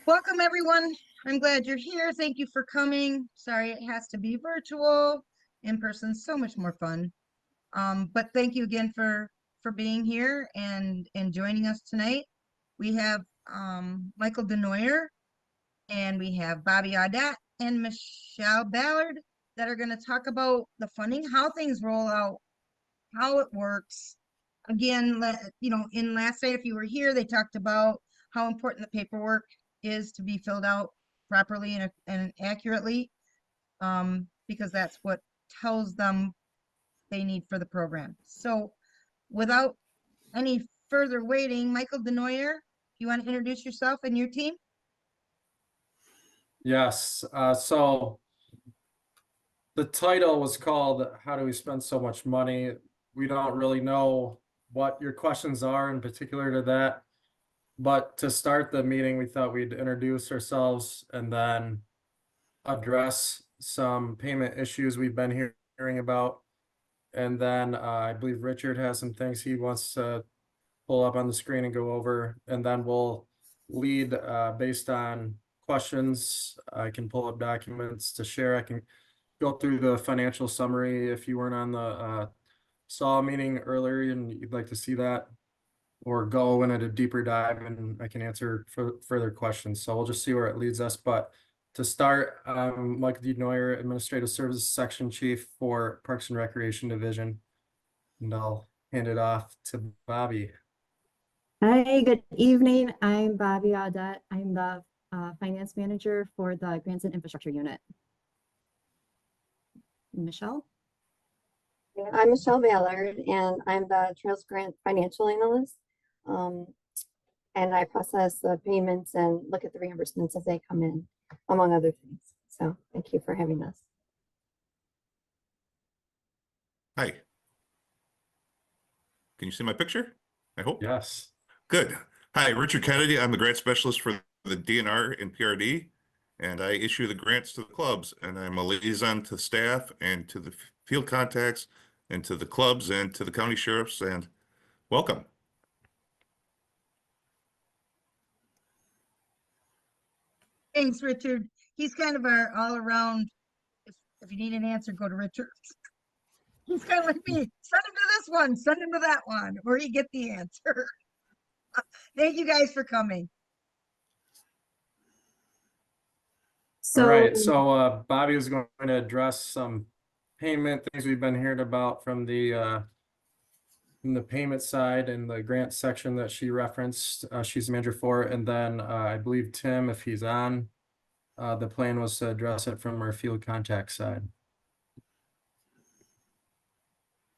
Welcome, everyone. I'm glad you're here. Thank you for coming. Sorry it has to be virtual. In person, so much more fun. But thank you again for being here and joining us tonight. We have Michael Denoyer and we have Bobby Audet and Michelle Ballard that are going to talk about the funding, how things roll out, how it works. Again, in last night, if you were here, they talked about how important the paperwork is to be filled out properly and accurately, because that's what tells them they need for the program. So without any further waiting, Michael Denoyer, you want to introduce yourself and your team? Yes. So the title was called "How Do We Spend So Much Money?" We don't really know what your questions are in particular to that, but to start the meeting, we thought we'd introduce ourselves and then address some payment issues we've been hearing about. And then I believe Richard has some things he wants to pull up on the screen and go over, and then we'll lead based on questions. I can pull up documents to share. I can go through the financial summary if you weren't on the SAW meeting earlier and you'd like to see that, or go in at a deeper dive and I can answer further questions. So we'll just see where it leads us. But to start, Michael D. Neuer, Administrative Services Section Chief for Parks and Recreation Division, and I'll hand it off to Bobby. Hi, good evening. I'm Bobby Audet. I'm the Finance Manager for the Grants and Infrastructure Unit. Michelle? I'm Michelle Ballard, and I'm the Trails Grant Financial Analyst. And I process the payments and look at the reimbursements as they come in, among other things. So thank you for having us. Hi. Can you see my picture? I hope. Yes. Good. Hi, Richard Kennedy. I'm the grant specialist for the DNR and PRD, and I issue the grants to the clubs, and I'm a liaison to staff and to the field contacts and to the clubs and to the county sheriffs, and welcome. Thanks, Richard. He's kind of our all around. If you need an answer, go to Richard. He's kind of like me. Send him to this one, send him to that one, or you get the answer. Thank you guys for coming. So, All right, so Bobby is going to address some payment things we've been hearing about from the payment side and the grant section that she referenced. She's the manager for it, and then I believe Tim, if he's on, the plan was to address it from our field contact side.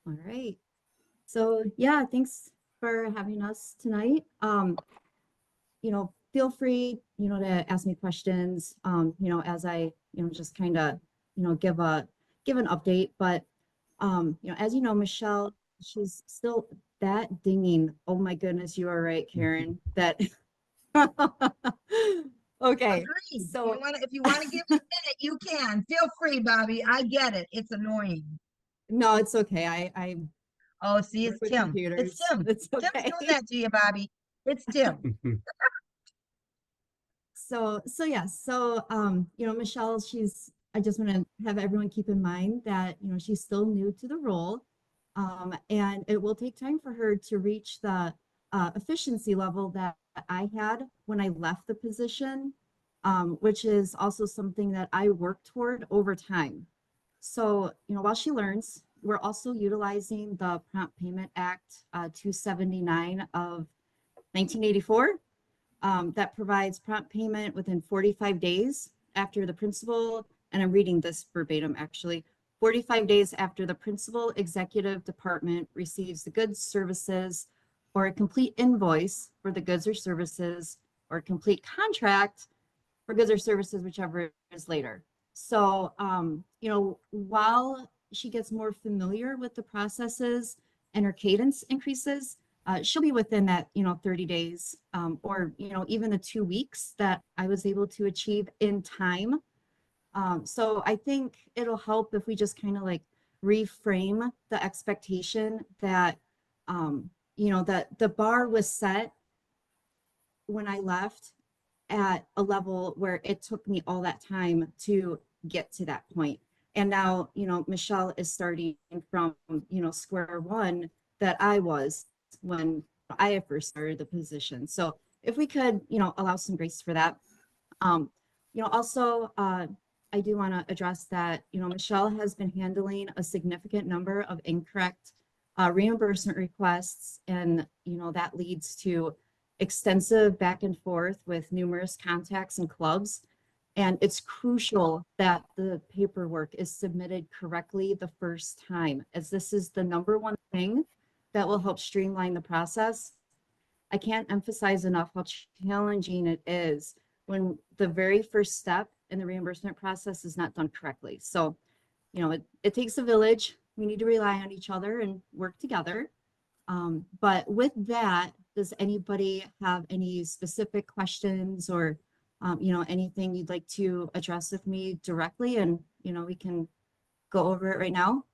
all right. So yeah, thanks for having us tonight. Feel free, to ask me questions, as I, just kind of, give an update. But, as you know, Michelle, she's still that dinging. Oh my goodness, you are right, Karen. That okay. Agreed. So if you want to give me a minute, you can. Feel free, Bobby. I get it. It's annoying. no, it's okay. I Oh, see, it's work with Tim. computers. It's Tim. It's okay. Tim's doing that to you, Bobby. It's Tim. So yeah, Michelle, I just want to have everyone keep in mind that, she's still new to the role. And it will take time for her to reach the efficiency level that I had when I left the position, which is also something that I work toward over time. So, while she learns, we're also utilizing the Prompt Payment Act 279 of 1984. That provides prompt payment within 45 days after the principal, and I'm reading this verbatim actually, 45 days after the principal executive department receives the goods, services, or a complete invoice for the goods or services, or a complete contract for goods or services, whichever is later. So, while she gets more familiar with the processes and her cadence increases, she'll be within that, 30 days, or, even the 2 weeks that I was able to achieve in time. So I think it'll help if we just kind of like reframe the expectation that, that the bar was set when I left at a level where it took me all that time to get to that point. And now, you know, Michelle is starting from, you know, square one that I was when I first started the position. So if we could, you know, allow some grace for that. You know, also, I do want to address that, you know, Michelle has been handling a significant number of incorrect reimbursement requests, and, you know, that leads to extensive back and forth with numerous contacts and clubs. And it's crucial that the paperwork is submitted correctly the first time, as this is the #1 thing that will help streamline the process. I can't emphasize enough how challenging it is when the very first step in the reimbursement process is not done correctly. So, you know, it takes a village. We need to rely on each other and work together. But with that, does anybody have any specific questions or, you know, anything you'd like to address with me directly? And, you know, we can go over it right now.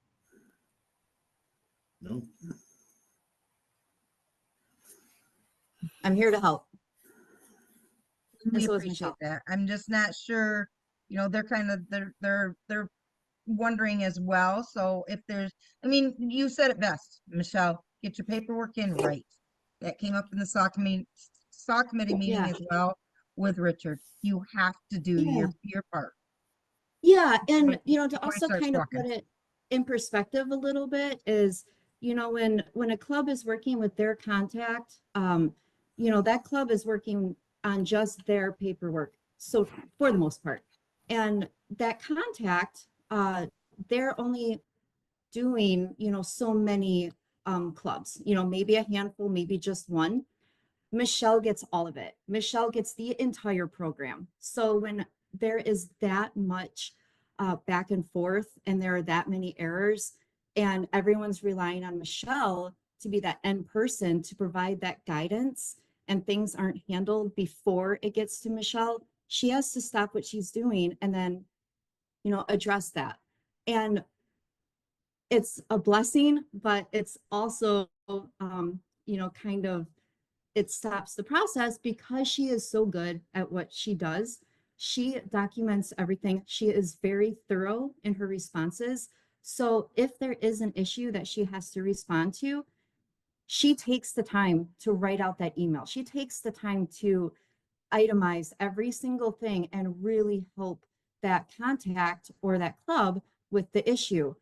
No. I'm here to help. We so is appreciate Michelle. that. I'm just not sure, you know, they're kind of, they're wondering as well. So if there's, I mean, you said it best, Michelle, get your paperwork in right. That came up in the SAW committee meeting Yeah. as well with Richard. You have to do Yeah. your part. Yeah, and Right, you know, to before it also starts kind of walking. put it in perspective a little bit is, you know, when a club is working with their contact, you know, that club is working on just their paperwork. So for the most part, and that contact, they're only doing, you know, so many clubs, you know, maybe a handful, maybe just one. Michelle gets all of it. Michelle gets the entire program. So when there is that much back and forth and there are that many errors and everyone's relying on Michelle to be that end person to provide that guidance and things aren't handled before it gets to Michelle, she has to stop what she's doing and then, you know, address that. And it's a blessing, but it's also, you know, kind of, it stops the process because she is so good at what she does. She documents everything. She is very thorough in her responses. So if there is an issue that she has to respond to, she takes the time to write out that email. She takes the time to itemize every single thing and really help that contact or that club with the issue.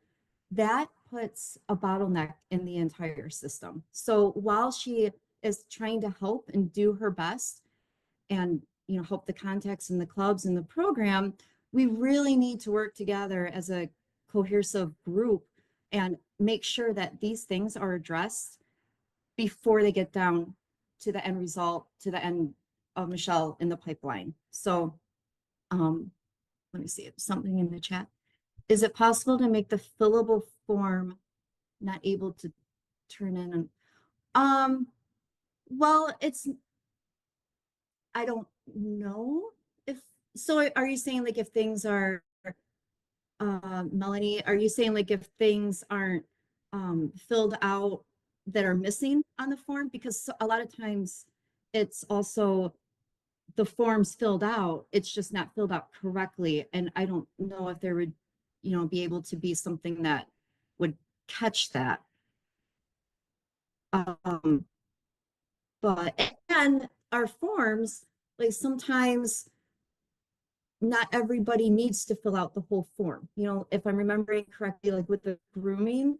That puts a bottleneck in the entire system. So while she is trying to help and do her best and, you know, help the contacts and the clubs and the program, we really need to work together as a cohesive group and make sure that these things are addressed before they get down to the end result, to the end of Michelle in the pipeline. So let me see something in the chat. Is it possible to make the fillable form not able to turn in? Well, I don't know if, so are you saying like if things are, Melanie, are you saying like if things aren't filled out that are missing on the form? Because a lot of times it's also the form's filled out, it's just not filled out correctly. And I don't know if there would, you know, be able to be something that would catch that. But and our forms, like sometimes not everybody needs to fill out the whole form. You know, if I'm remembering correctly, like with the grooming,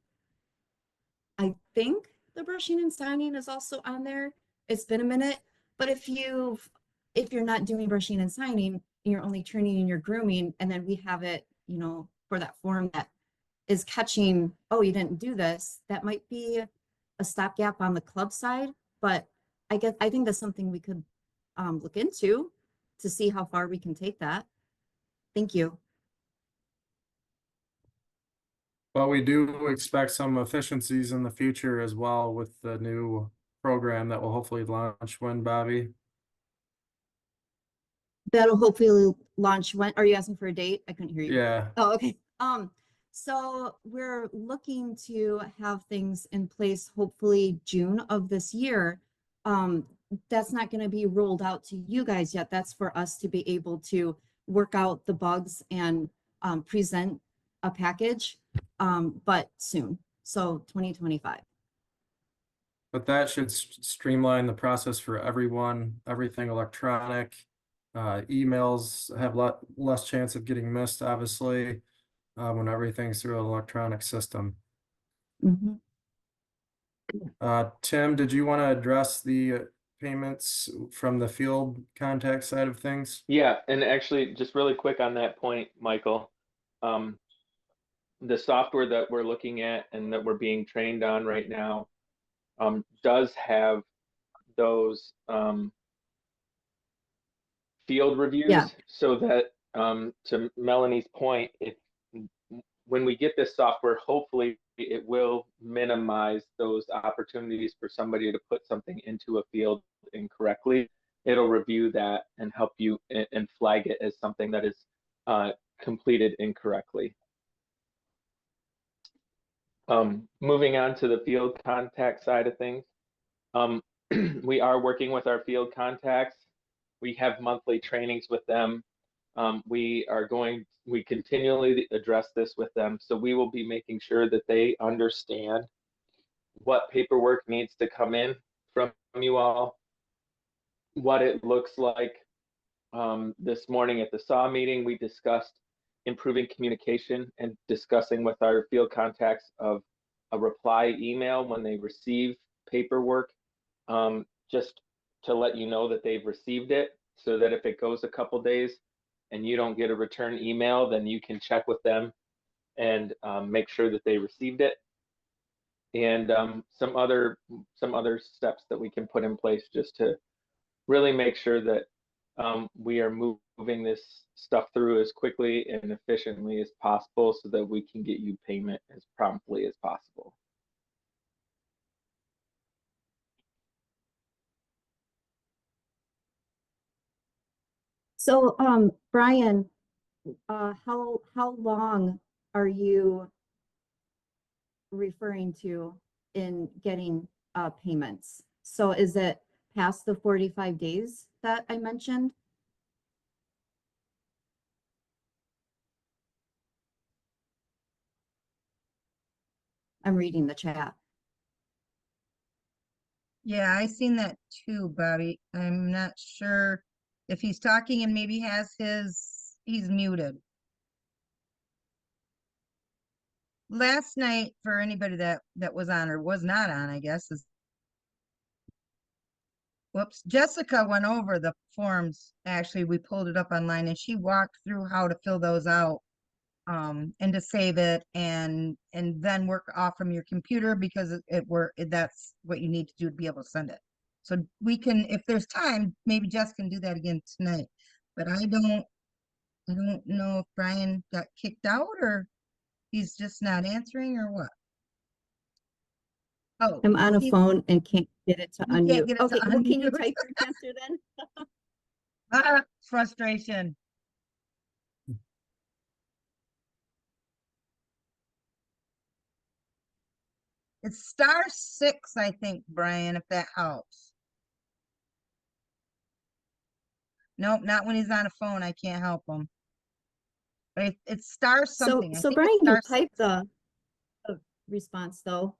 I think the brushing and signing is also on there. It's been a minute, but if you're not doing brushing and signing, you're only turning in your grooming, and then we have it, you know, for that form that is catching, oh, you didn't do this, that might be a stopgap on the club side. But I think that's something we could look into to see how far we can take that. Thank you. But we do expect some efficiencies in the future as well with the new program that will hopefully launch when, Bobby? That'll hopefully launch when, are you asking for a date? I couldn't hear you. Yeah, Oh, okay. So we're looking to have things in place hopefully June of this year. that's not going to be rolled out to you guys yet. That's for us to be able to work out the bugs and present a package, but soon. So 2025. But that should streamline the process for everyone, everything electronic. Emails have less chance of getting missed, obviously, when everything's through an electronic system. Mhm. Tim, did you want to address the payments from the field contact side of things? Yeah, and actually, just really quick on that point, Michael, the software that we're looking at and that we're being trained on right now does have those field reviews, Yeah. so that to Melanie's point, when we get this software, hopefully it will minimize those opportunities for somebody to put something into a field incorrectly. It'll review that and help you and flag it as something that is completed incorrectly. Moving on to the field contact side of things, we are working with our field contacts. We have monthly trainings with them. We continually address this with them. So we will be making sure that they understand what paperwork needs to come in from you all, what it looks like. This morning at the SAW meeting, we discussed improving communication and discussing with our field contacts of a reply email when they receive paperwork, just to let you know that they've received it, so that if it goes a couple days and you don't get a return email, then you can check with them and make sure that they received it. And some other steps that we can put in place just to really make sure that we are moving this stuff through as quickly and efficiently as possible, so that we can get you payment as promptly as possible. So, Brian, how long are you referring to in getting payments? So is it past the 45 days that I mentioned? I'm reading the chat. Yeah, I seen that too, Bobby. I'm not sure if he's talking and maybe he's muted. Last night, for anybody that was on or was not on, I guess, whoops, Jessica went over the forms. Actually, we pulled it up online and she walked through how to fill those out, and to save it and then work off from your computer, because that's what you need to do to be able to send it. So we can, if there's time, maybe Jess can do that again tonight. But I don't know if Brian got kicked out or he's just not answering or what. Oh, I'm on a phone and can't get it to You can't unmute. get it to Okay, well, can you unmute. type your answer then? Frustration. It's *6, I think, Brian, if that helps. Nope, not when he's on a phone. I can't help him. But it's star something. I So think Brian, it's you star typed the response though.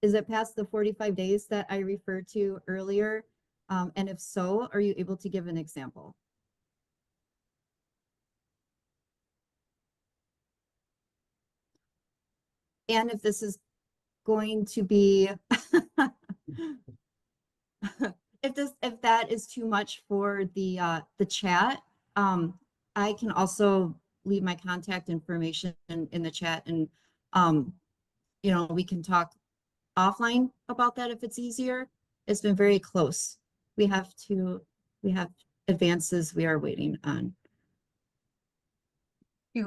Is it past the 45 days that I referred to earlier? And if so, are you able to give an example? And if this is going to be, if that is too much for the chat, I can also leave my contact information in the chat, and you know, we can talk offline about that if it's easier. It's been very close. We have advances we are waiting on.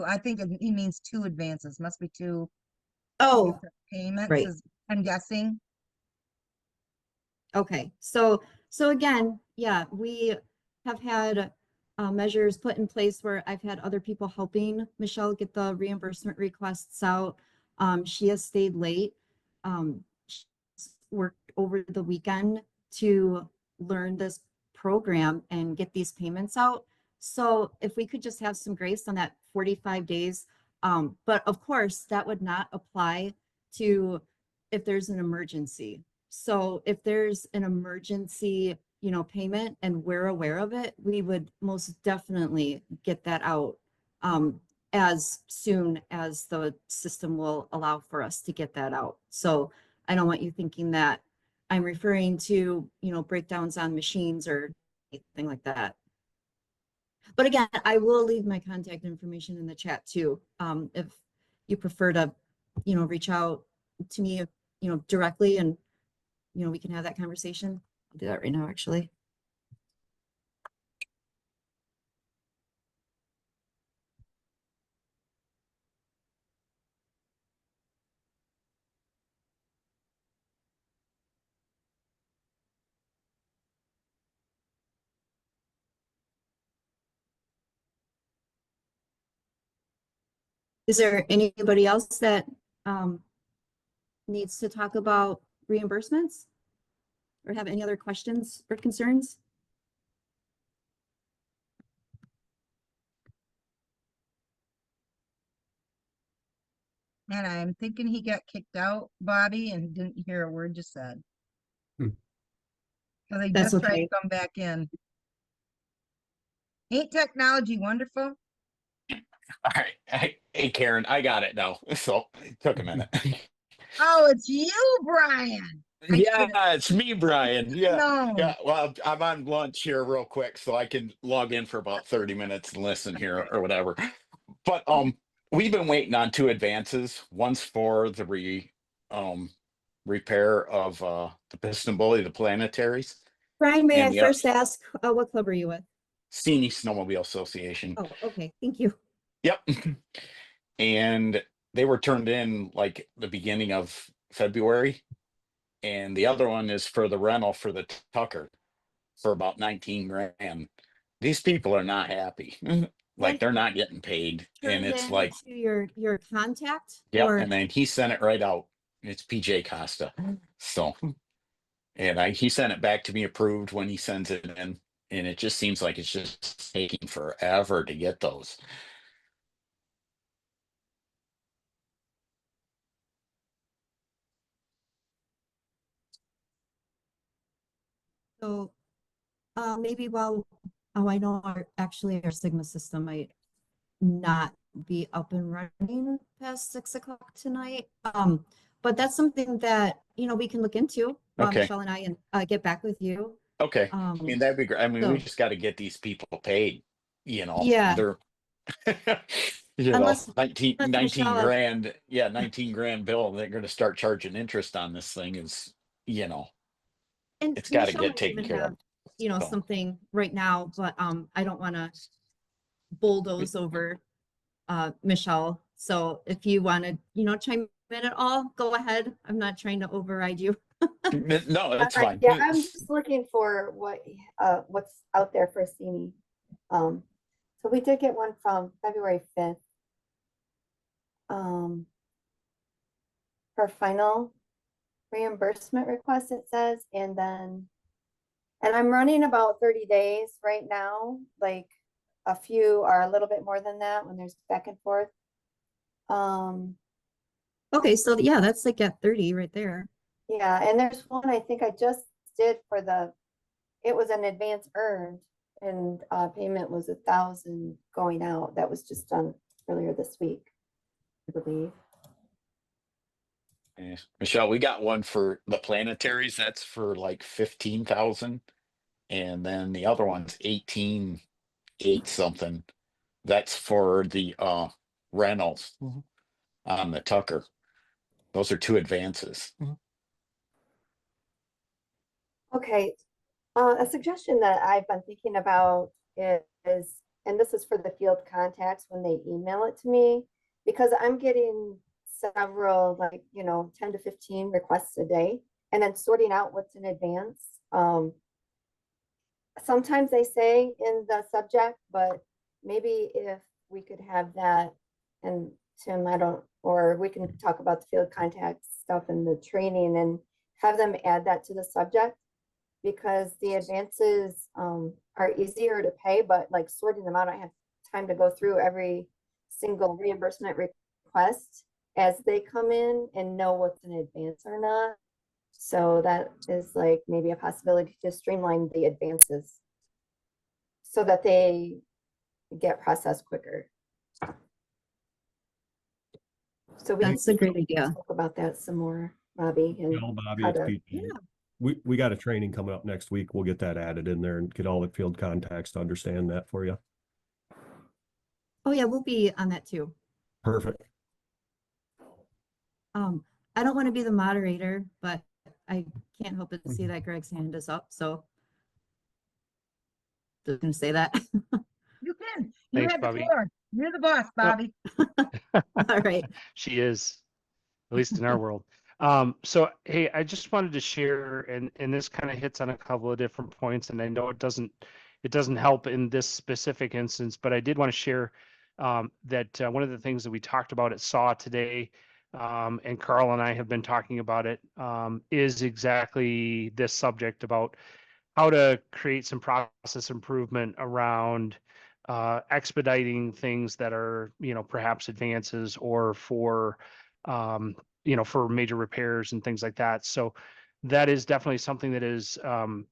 I think he means 2 advances. Must be 2 Oh, payments, right. I'm guessing. Okay, so again, yeah, we have had measures put in place where I've had other people helping Michelle get the reimbursement requests out. She has stayed late. She's worked over the weekend to learn this program and get these payments out. So if we could just have some grace on that 45 days, but of course that would not apply to if there's an emergency. So if there's an emergency, you know, payment and we're aware of it, we would most definitely get that out as soon as the system will allow for us to get that out. So I don't want you thinking that I'm referring to, you know, breakdowns on machines or anything like that. But again, I will leave my contact information in the chat too. If you prefer to, you know, reach out to me, you know, directly, and, you know, we can have that conversation. I'll do that right now, actually. Is there anybody else that needs to talk about reimbursements or have any other questions or concerns? And I'm thinking he got kicked out, Bobby, and didn't hear a word you said. Hmm. So they That's just tried okay. to come back in. Ain't technology wonderful? All right. Hey, Karen, I got it now. So it took a minute. Oh, it's you, Brian. I Yeah, didn't it's me, Brian. Yeah. know. Yeah. Well, I'm on lunch here real quick, so I can log in for about 30 minutes and listen here or whatever. But we've been waiting on two advances. One's for the repair of the piston bully, the planetaries, Brian, may and I the first ask, what club are you with? Senior Snowmobile Association. Oh, okay. Thank you. Yep. And they were turned in like the beginning of February. And the other one is for the rental for the Tucker for about 19 grand. These people are not happy. Like they're not getting paid. And Turned it's in like, to your contact? yep. Or And then he sent it right out. It's PJ Costa. So, and he sent it back to me approved when he sends it in. And it just seems like it's just taking forever to get those. so maybe while, oh, I know our Sigma system might not be up and running past 6 o'clock tonight. But that's something that, you know, we can look into while Okay. Michelle and I and get back with you. Okay. I mean, that'd be great. I mean, we So just got to get these people paid, you know, yeah, they're, you know, unless 19 Michelle, grand. Yeah. 19 grand bill. They're going to start charging interest on this thing is, you know, and it's got to Michelle get might taken even care have, of. you know, So, something right now, but I don't want to bulldoze over Michelle. So if you want to, you know, chime in at all, go ahead. I'm not trying to override you. no, it's fine. Yeah, I'm just looking for what's out there for CNE. So we did get one from February 5th. For final reimbursement request, it says, and I'm running about 30 days right now. Like a few are a little bit more than that when there's back and forth. Okay, so yeah, that's like at 30 right there. Yeah, and there's one I think I just did for it was an advance earned, and payment was 1,000 going out. That was just done earlier this week, I believe. Yes. Michelle, we got one for the planetaries. That's for like 15,000. And then the other one's 18.8 something. That's for the rentals on the Tucker. Those are two advances. Okay, a suggestion that I've been thinking about is, and this is for the field contacts when they email it to me, because I'm getting several, like, 10 to 15 requests a day, and then sorting out what's in advance. Sometimes they say in the subject, but maybe if we could have that, and Tim, or we can talk about the field contact stuff and the training and have them add that to the subject. because the advances are easier to pay, but like sorting them out, I have time to go through every single reimbursement request as they come in and know what's an advance or not. So that is like maybe a possibility to streamline the advances so that they get processed quicker. So we That's a great idea. talk about that some more, Bobby. And No, Bobby, how it's to- PG. We got a training coming up next week. We'll get that added in there and get all the field contacts to understand that for you. Oh yeah, we'll be on that too. Perfect. I don't want to be the moderator, but I can't help but see that Greg's hand is up, so just gonna say that. You can. You Thanks, have the Bobby. floor. You're the boss, Bobby. All right. She is, at least in our world. So hey, I just wanted to share, and this kind of hits on a couple of different points, and I know it doesn't help in this specific instance, but I did want to share that one of the things that we talked about at SAW today, and Carl and I have been talking about it, is exactly this subject about how to create some process improvement around expediting things that are, perhaps advances or for, for major repairs and things like that. So that is definitely something that is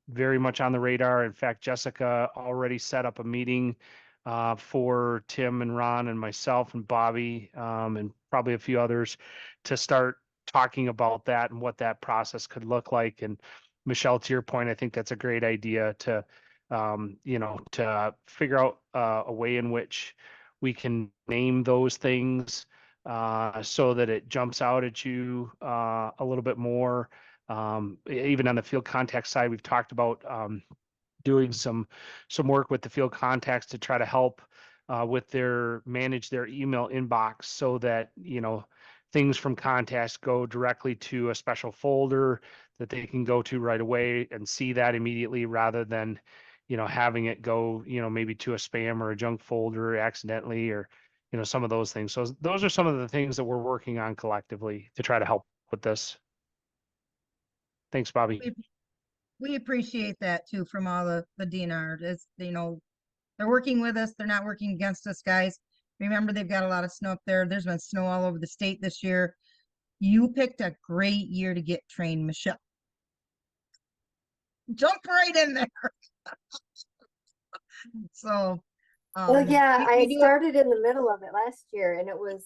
very much on the radar. In fact, Jessica already set up a meeting for Tim and Ron and myself and Bobby and probably a few others to start talking about that and what that process could look like. And Michelle, to your point, I think that's a great idea to, to figure out a way in which we can name those things so that it jumps out at you a little bit more. Even on the field contact side, we've talked about doing some work with the field contacts to try to help with manage their email inbox so that, things from contacts go directly to a special folder that they can go to right away and see that immediately rather than, having it go, maybe to a spam or a junk folder accidentally or, some of those things. So those are some of the things that we're working on collectively to try to help with this. Thanks, Bobby. We appreciate that too from all the DNR. It's, they're working with us. They're not working against us, guys. Remember, they've got a lot of snow up there. There's been snow all over the state this year. You picked a great year to get trained, Michelle. Jump right in there. So, well, yeah, I do- started in the middle of it last year and it was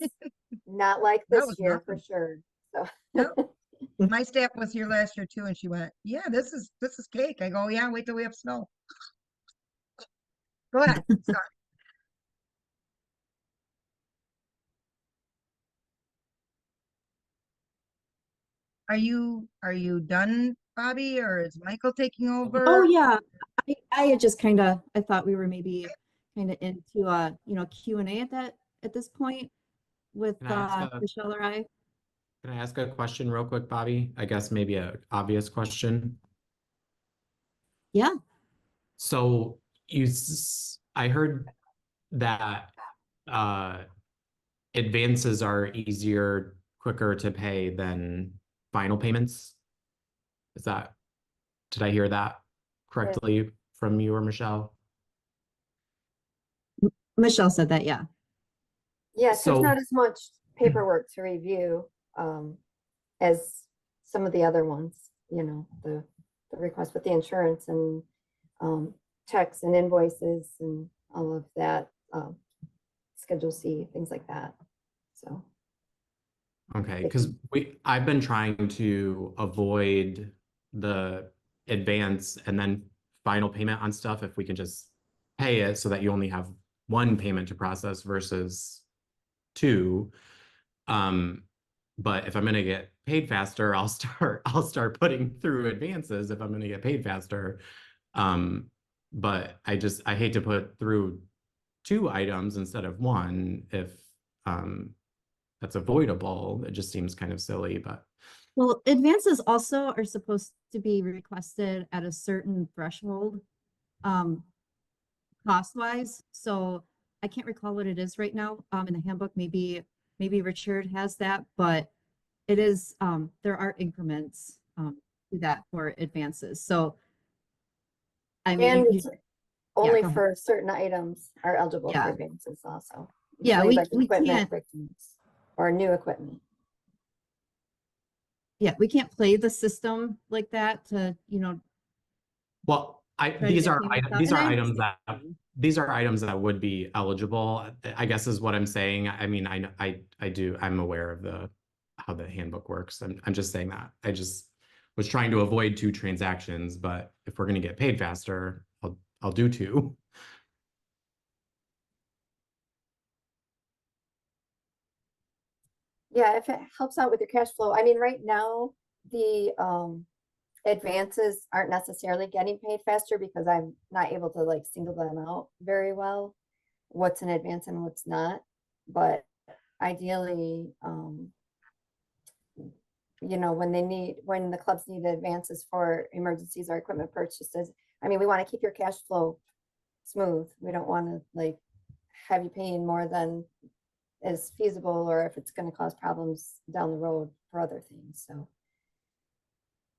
not like That this was year for nothing. sure. So Nope. My staff was here last year too, and she went, "Yeah, this is cake." I go, "Yeah, wait till we have snow." Go ahead. Sorry. Are you done, Bobby, or is Michael taking over? Oh yeah, I had just I thought we were maybe kind of into Q&A at this point with Can I ask Michelle or I. Can I ask a question real quick, Bobby? I guess maybe an obvious question. Yeah. So I heard that advances are easier, quicker to pay than final payments. Did I hear that correctly from you or Michelle? Michelle said that, yeah. yes, So- there's not as much paperwork to review as some of the other ones, the request with the insurance and checks and invoices and all of that, Schedule C, things like that. So Okay, because I've been trying to avoid the advance and then final payment on stuff if we can just pay it so that you only have one payment to process versus two. But if I'm gonna get paid faster, I'll start putting through advances if I'm gonna get paid faster. But I hate to put through two items instead of one if that's avoidable. It just seems kind of silly, but Well, advances also are supposed to be requested at a certain threshold, cost-wise. So I can't recall what it is right now, in the handbook. Maybe Richard has that, but it is, there are increments, to that for advances. So I mean, And you, it's only go ahead. for certain items are eligible for Yeah. advances also. Yeah, Things we- like we equipment can't- breakdowns or new equipment. yeah, we can't play the system like that to, Well, try to these get are payments out. these And are I items understand. that these are items that would be eligible, I guess is what I'm saying. I mean, I'm aware of how the handbook works. I'm just saying that. I just was trying to avoid 2 transactions, but if we're going to get paid faster, I'll do 2. Yeah, if it helps out with your cash flow. I mean, right now, the advances aren't necessarily getting paid faster because I'm not able to like single them out very well, what's an advance and what's not. But ideally, you know, when the clubs need advances for emergencies or equipment purchases, I mean, we want to keep your cash flow smooth. We don't want to like have you paying more than is feasible, or if it's going to cause problems down the road for other things. So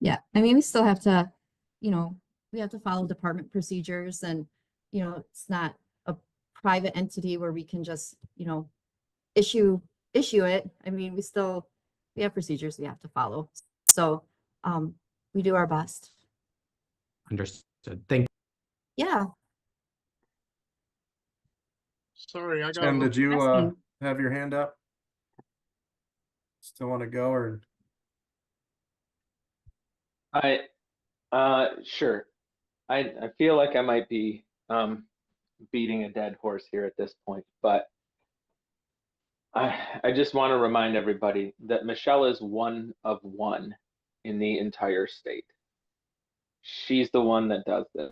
Yeah, I mean, we still have to, we have to follow department procedures, and, it's not a private entity where we can just, issue it. I mean, we have procedures we have to follow. So, we do our best. Understood. Thank Yeah. Sorry, I got. Tim, did you Interesting. have your hand up? Still want to go, or Sure. I feel like I might be beating a dead horse here at this point, but I just want to remind everybody that Michelle is one of one in the entire state. She's the one that does this.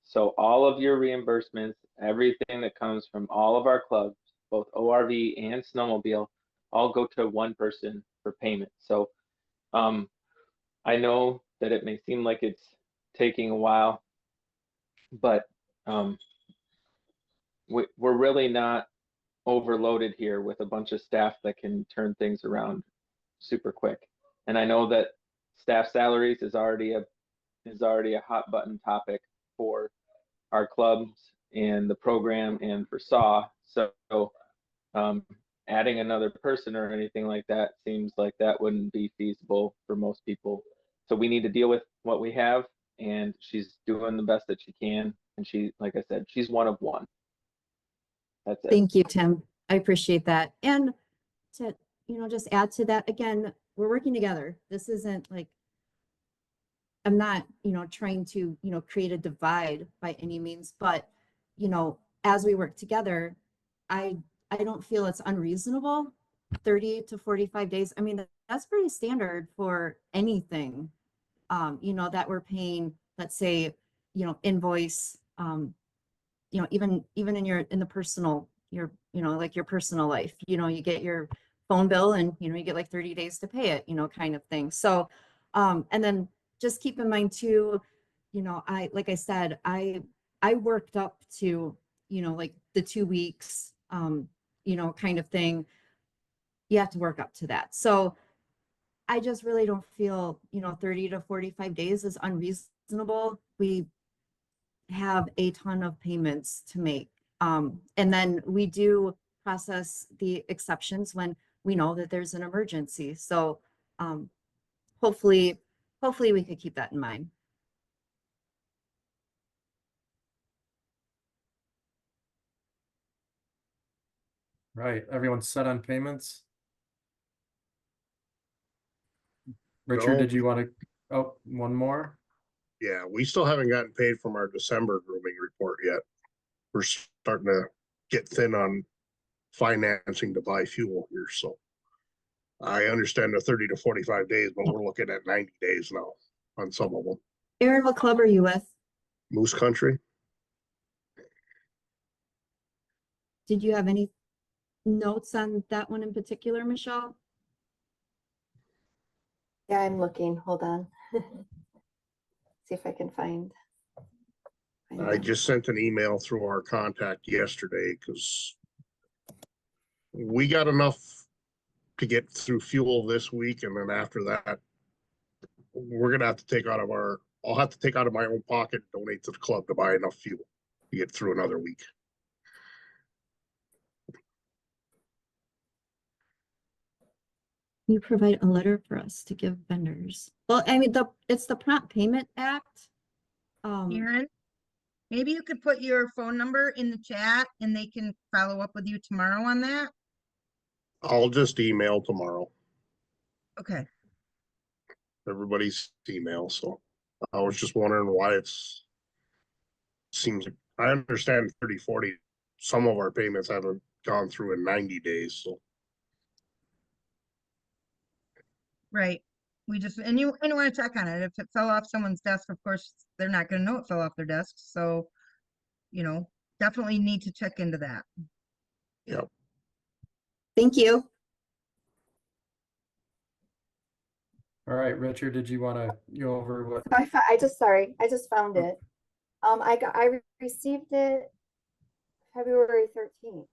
So all of your reimbursements, everything that comes from all of our clubs, both ORV and Snowmobile, all go to one person for payment. So I know that it may seem like it's taking a while, but we're really not overloaded here with a bunch of staff that can turn things around super quick. And I know that staff salaries is already a hot button topic for our clubs and the program and for SAW. So adding another person or anything like that seems like that wouldn't be feasible for most people. So we need to deal with what we have, and she's doing the best that she can. And she, like I said, she's one of one. That's it. Thank you, Tim. I appreciate that. And to, just add to that, again, we're working together. This isn't like, I'm not, trying to, create a divide by any means, but, as we work together, I don't feel it's unreasonable. 30 to 45 days. I mean, that's pretty standard for anything, that we're paying, let's say, invoice, even in the personal, like your personal life, you get your phone bill and, you get like 30 days to pay it, kind of thing. So, and then just keep in mind too, like I said, I worked up to, like the 2 weeks, kind of thing. You have to work up to that. So I just really don't feel, 30 to 45 days is unreasonable. We have a ton of payments to make. And then we do process the exceptions when we know that there's an emergency. So hopefully we could keep that in mind. right? Everyone's set on payments. Richard, No. did you want to? Oh, one more. Yeah, we still haven't gotten paid from our December grooming report yet. We're starting to get thin on financing to buy fuel here, so I understand the 30 to 45 days, but we're looking at 90 days now on some of them. Aaron, what club are you with? Moose Country. Did you have any notes on that one in particular, Michelle? yeah, I'm looking. Hold on. See if I can find I that. just sent an email through our contact yesterday because we got enough to get through fuel this week, and then after that, we're gonna have to take out of our I'll have to take out of my own pocket, and donate to the club to buy enough fuel to get through another week. You provide a letter for us to give vendors. Well, I mean, it's the Prompt Payment Act. Aaron, maybe you could put your phone number in the chat and they can follow up with you tomorrow on that. I'll just email tomorrow, Okay. everybody's email, so I was just wondering why seems like, I understand 30, 40, some of our payments haven't gone through in 90 days, so. Right. We just, and you want to check on it. If it fell off someone's desk, of course, they're not going to know it fell off their desk. So, you know, definitely need to check into that. Yep. Thank you. All right, Richard, did you want to go over what? I just found it. I received it February 13th.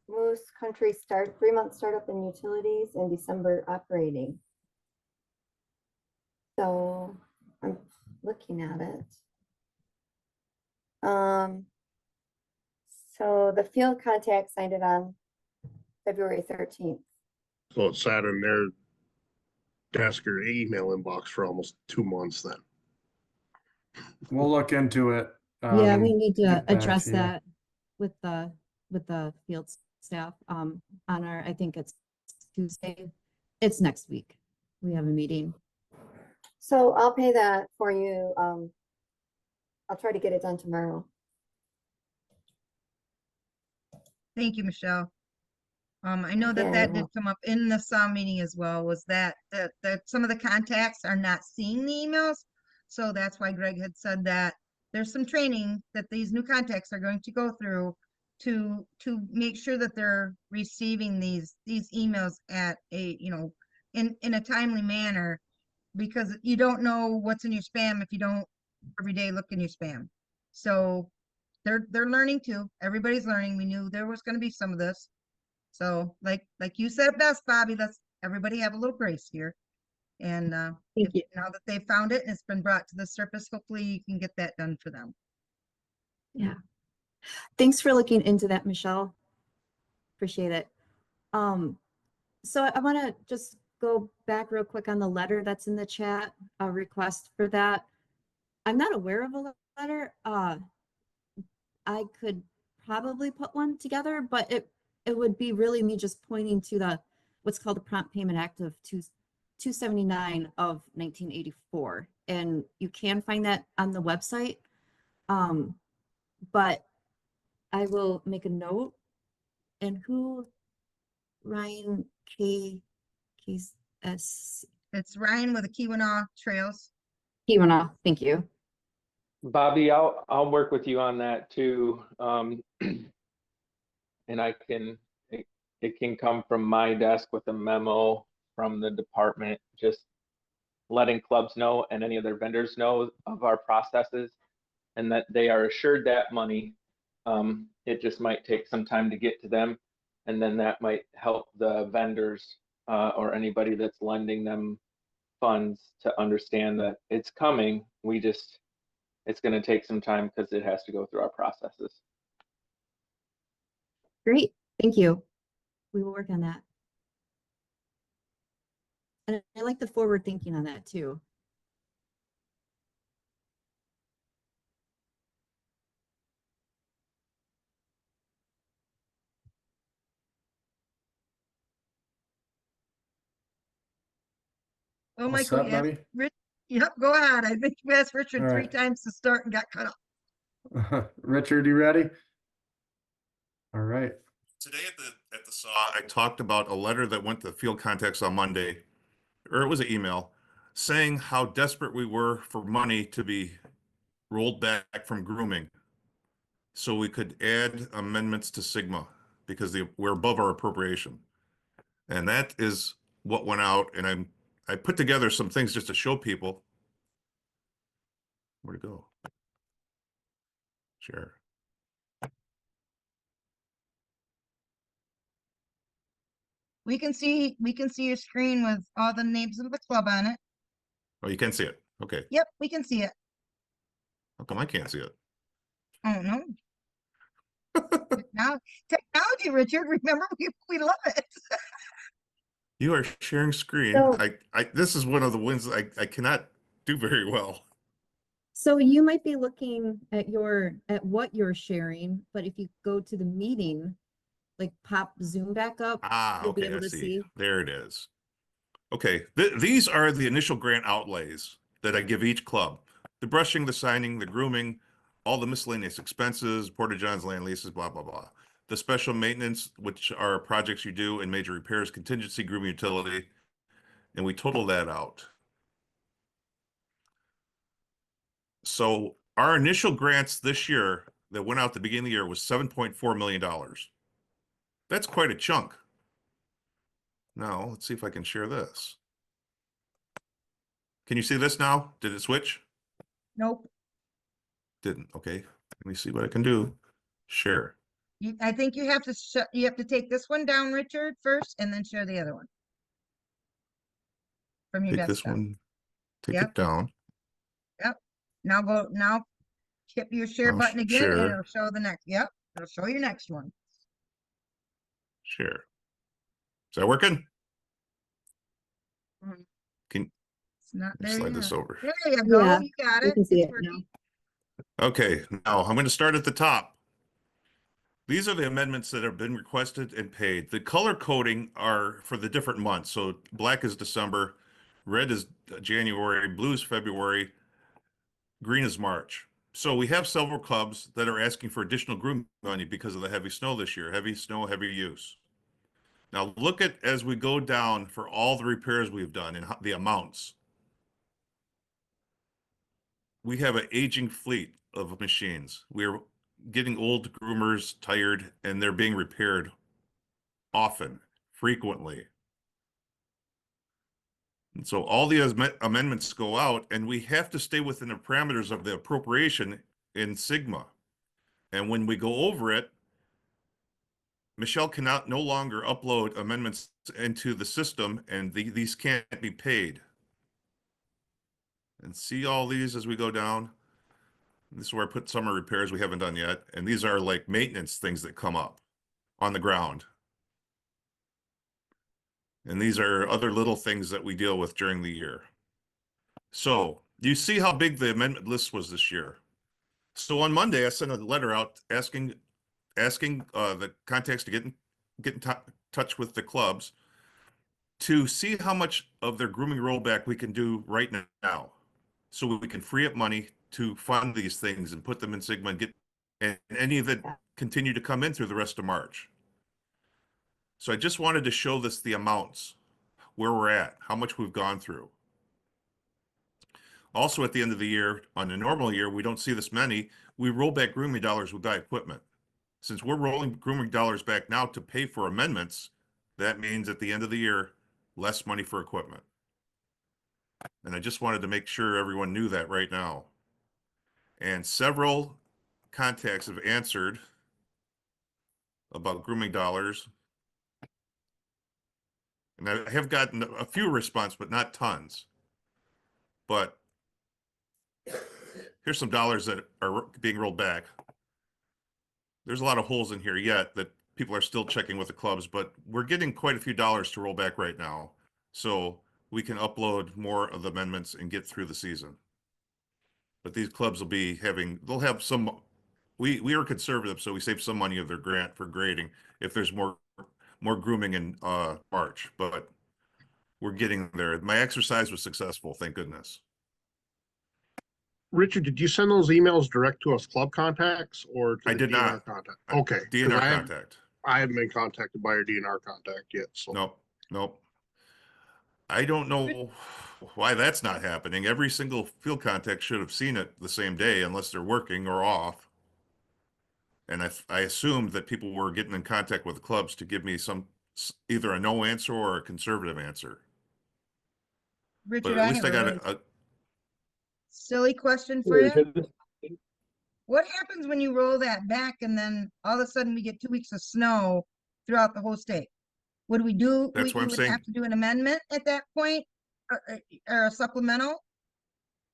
Moose Country 3-month startup in utilities and December operating. So I'm looking at it. So the field contact signed it on February 13th. So it sat in their desk or email inbox for almost 2 months then. We'll look into it. Yeah, we need to get back address to you. that with the field staff. On our, I think it's Tuesday. It's next week. We have a meeting. So I'll pay that for you. I'll try to get it done tomorrow. Thank you, Michelle. I know that Yeah, that you're did come up in the SAW meeting as well, was that some of the contacts are not seeing the emails. So that's why Greg had said that there's some training that these new contacts are going to go through to make sure that they're receiving these emails at a, you know, in a timely manner, because you don't know what's in your spam if you don't every day look in your spam. So they're learning too. Everybody's learning. We knew there was going to be some of this. So like you said best, Bobby, let's everybody have a little grace here. And Thank if, you. now that they've found it and it's been brought to the surface, hopefully you can get that done for them. Yeah. Thanks for looking into that, Michelle. Appreciate it. So I want to just go back real quick on the letter that's in the chat, a request for that. I'm not aware of a letter. I could probably put one together, but it would be really me just pointing to the what's called the Prompt Payment Act of 279 of 1984, and you can find that on the website. But I will make a note. And who, Ryan KS? It's Ryan with the Keweenaw Trails. Keweenaw, thank you. Bobby, I'll work with you on that too. And it can come from my desk with a memo from the department, just letting clubs know and any other vendors know of our processes and that they are assured that money. It just might take some time to get to them, and then that might help the vendors or anybody that's lending them funds to understand that it's coming. It's going to take some time because it has to go through our processes. Great, thank you. We will work on that. And I like the forward thinking on that too. Oh, All Michael, set, yes. buddy? Yep, go ahead. I think you asked Richard All 3 right. times to start and got cut off. Richard, you ready? All right. Today at the SAW, I talked about a letter that went to field contacts on Monday, or it was an email, saying how desperate we were for money to be rolled back from grooming, so we could add amendments to Sigma because we're above our appropriation, and that is what went out. And I put together some things just to show people. Where'd it go? Share. We can see your screen with all the names of the club on it. Oh, you can see it. Okay, Yep, we can see it. how come I can't see it? Oh, no. Now, technology, Richard, remember, we love it. You are sharing screen. So- This is one of the ones I cannot do very well. So you might be looking at what you're sharing, but if you go to the meeting, like pop Zoom back up, Ah, you'll be okay, able I to see. see. There it is. Okay, these are the initial grant outlays that I give each club. The brushing, the signing, the grooming, all the miscellaneous expenses, porta johns, land leases, blah, blah, blah. The special maintenance, which are projects you do, and major repairs, contingency, grooming, utility, and we total that out. So our initial grants this year that went out at the beginning of the year was $7.4 million. That's quite a chunk. Now, let's see if I can share this. Can you see this now? Did it switch? Nope. Didn't. Okay. Let me see what I can do. Share. I think you have to take this one down, Richard, first, and then share the other one. From your Take this desktop. one, take Yep. it down. Yep. Now hit your share Now button again, and share. it'll show the next. Yep. It'll show your next one. Share. Is that working? Mm. Can It's not there slide yet. this over? There you go. Yeah, You got you it. can see It's it now. working. Okay, now I'm going to start at the top. These are the amendments that have been requested and paid. The color coding are for the different months. So black is December, red is January, blue is February, green is March. So we have several clubs that are asking for additional grooming money because of the heavy snow this year, heavy snow, heavy use. Now look at as we go down for all the repairs we've done and the amounts. We have an aging fleet of machines. We're getting old groomers tired and they're being repaired often, frequently. And so all the amendments go out and we have to stay within the parameters of the appropriation in Sigma. And when we go over it, Michelle cannot no longer upload amendments into the system and these can't be paid. And see all these as we go down. This is where I put summer repairs we haven't done yet. And these are like maintenance things that come up on the ground. And these are other little things that we deal with during the year. So you see how big the amendment list was this year. So on Monday, I sent a letter out asking the contacts to get in touch with the clubs to see how much of their grooming rollback we can do right now. So we can free up money to fund these things and put them in Sigma and any of it continue to come in through the rest of March. So I just wanted to show this, the amounts, where we're at, how much we've gone through. Also at the end of the year, on a normal year, we don't see this many, we roll back grooming dollars, we buy equipment. Since we're rolling grooming dollars back now to pay for amendments, that means at the end of the year, less money for equipment. And I just wanted to make sure everyone knew that right now. And several contacts have answered about grooming dollars. And I have gotten a few responses, but not tons. But here's some dollars that are being rolled back. There's a lot of holes in here yet that people are still checking with the clubs, but we're getting quite a few dollars to roll back right now. So we can upload more of the amendments and get through the season. But these clubs will be they'll have some, we are conservative, so we save some money of their grant for grading if there's more grooming in March, but we're getting there. My exercise was successful, thank goodness. Richard, did you send those emails direct to us club contacts or to I the did DNR not. contact? Okay. 'Cause DNR contact. I haven't been contacted by our DNR contact yet, so. Nope. I don't know why that's not happening. Every single field contact should have seen it the same day unless they're working or off. And I assumed that people were getting in contact with the clubs to give me either a no answer or a conservative answer. Richard, But at I least have I a got really a silly question for you. What happens when you roll that back and then all of a sudden we get 2 weeks of snow throughout the whole state? What do we do? That's what You I'm would saying. have to do an amendment at that point or a supplemental?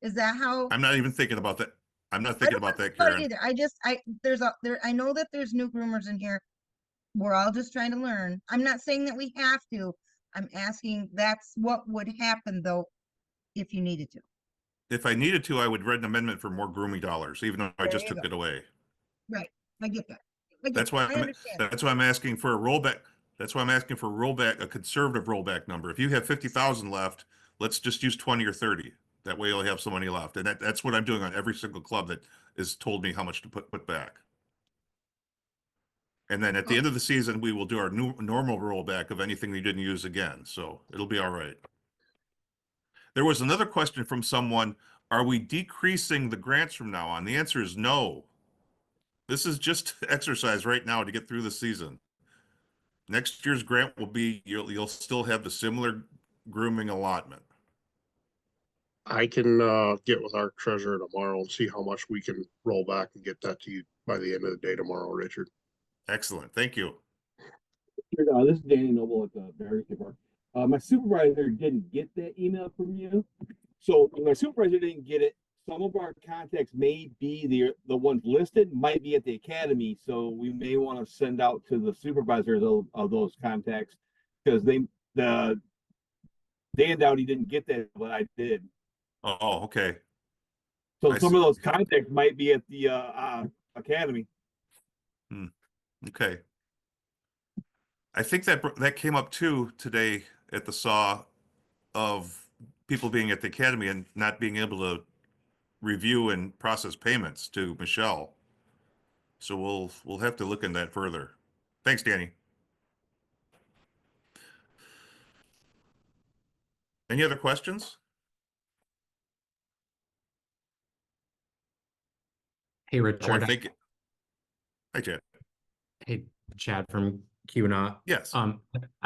Is that how? I'm not even thinking about that. I'm not I thinking don't about think that, about it Karen. either. I know that there's new groomers in here. We're all just trying to learn. I'm not saying that we have to. I'm asking that's what would happen though, if you needed to. If I needed to, I would write an amendment for more grooming dollars, even though I There just you took go. it away. Right. I get that. I get That's that. why I I'm, understand. that's why I'm asking for a rollback. That's why I'm asking for a rollback, a conservative rollback number. If you have 50,000 left, let's just use 20 or 30. That way you'll have some money left. And that's what I'm doing on every single club that has told me how much to put back. And then at the end of the season, we will do our new normal rollback of anything we didn't use again. So it'll be all right. There was another question from someone. Are we decreasing the grants from now on? The answer is no. This is just exercise right now to get through the season. Next year's grant will be, you'll still have the similar grooming allotment. I can get with our treasurer tomorrow and see how much we can roll back and get that to you by the end of the day tomorrow, Richard. Excellent. Thank you. This is Danny Noble at the Bears Park. My supervisor didn't get that email from you. So when my supervisor didn't get it, some of our contacts may be the ones listed, might be at the academy. So we may want to send out to the supervisors of those contacts because Dan Dowdy didn't get that, but I did. Oh, okay. So I some see. of those contacts might be at the academy. Okay. I think that came up too today at the SAW of people being at the academy and not being able to review and process payments to Michelle. So we'll have to look in that further. Thanks, Danny. Any other questions? Hey, I want Richard. to thank you. Hi, Chad. Hey, Chad from Kewadin. Yes. I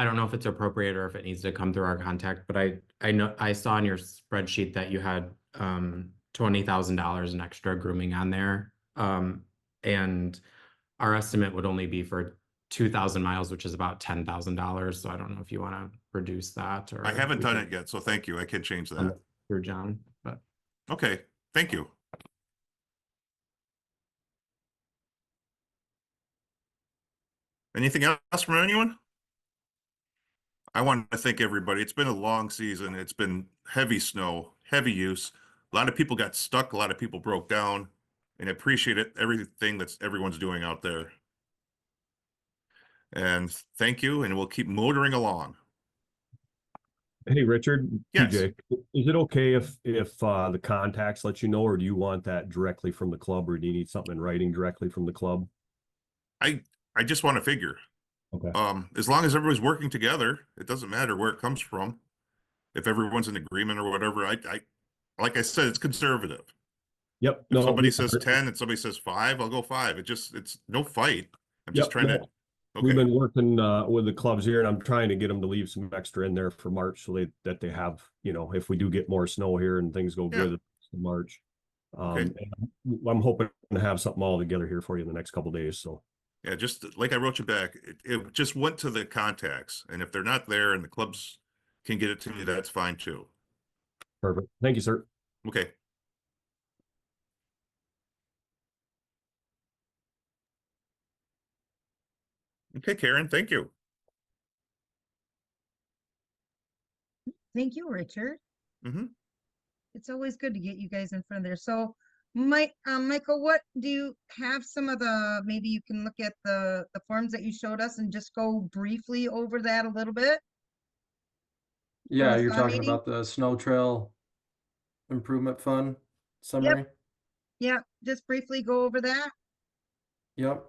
don't know if it's appropriate or if it needs to come through our contact, but I know I saw in your spreadsheet that you had $20,000 in extra grooming on there. And our estimate would only be for 2,000 miles, which is about $10,000. So I don't know if you want to reduce that or I haven't done it yet, so thank you. I can change that. through John, but Okay, thank you. Anything else from anyone? I want to thank everybody. It's been a long season. It's been heavy snow, heavy use. A lot of people got stuck. A lot of people broke down, and I appreciate it, everything that's everyone's doing out there. And thank you, and we'll keep motoring along. Hey, Richard, Yes. TJ, is it okay if the contacts let you know, or do you want that directly from the club, or do you need something in writing directly from the club? I just want to figure. Okay. As long as everybody's working together, it doesn't matter where it comes from. If everyone's in agreement or whatever, I like I said, it's conservative. Yep. If somebody says 10 and somebody says 5, I'll go 5. It's no fight. I'm just trying to. Okay. We've been working with the clubs here, and I'm trying to get them to leave some extra in there for March so that they have, if we do get more snow here and things go good in March. Okay. I'm hoping to have something all together here for you in the next couple of days. So. Yeah, just like I wrote you back, it just went to the contacts, and if they're not there and the clubs can get it to you, that's fine too. Perfect. Thank you, sir. Okay. Okay, Karen, thank you. Thank you, Richard. Mm-hmm. It's always good to get you guys in front of there. So, Michael, what do you have some of maybe you can look at the forms that you showed us and just go briefly over that a little bit? Yeah, you're SAW talking meeting? about the Snow Trail Improvement Fund summary? Yeah, just briefly go over that. Yep.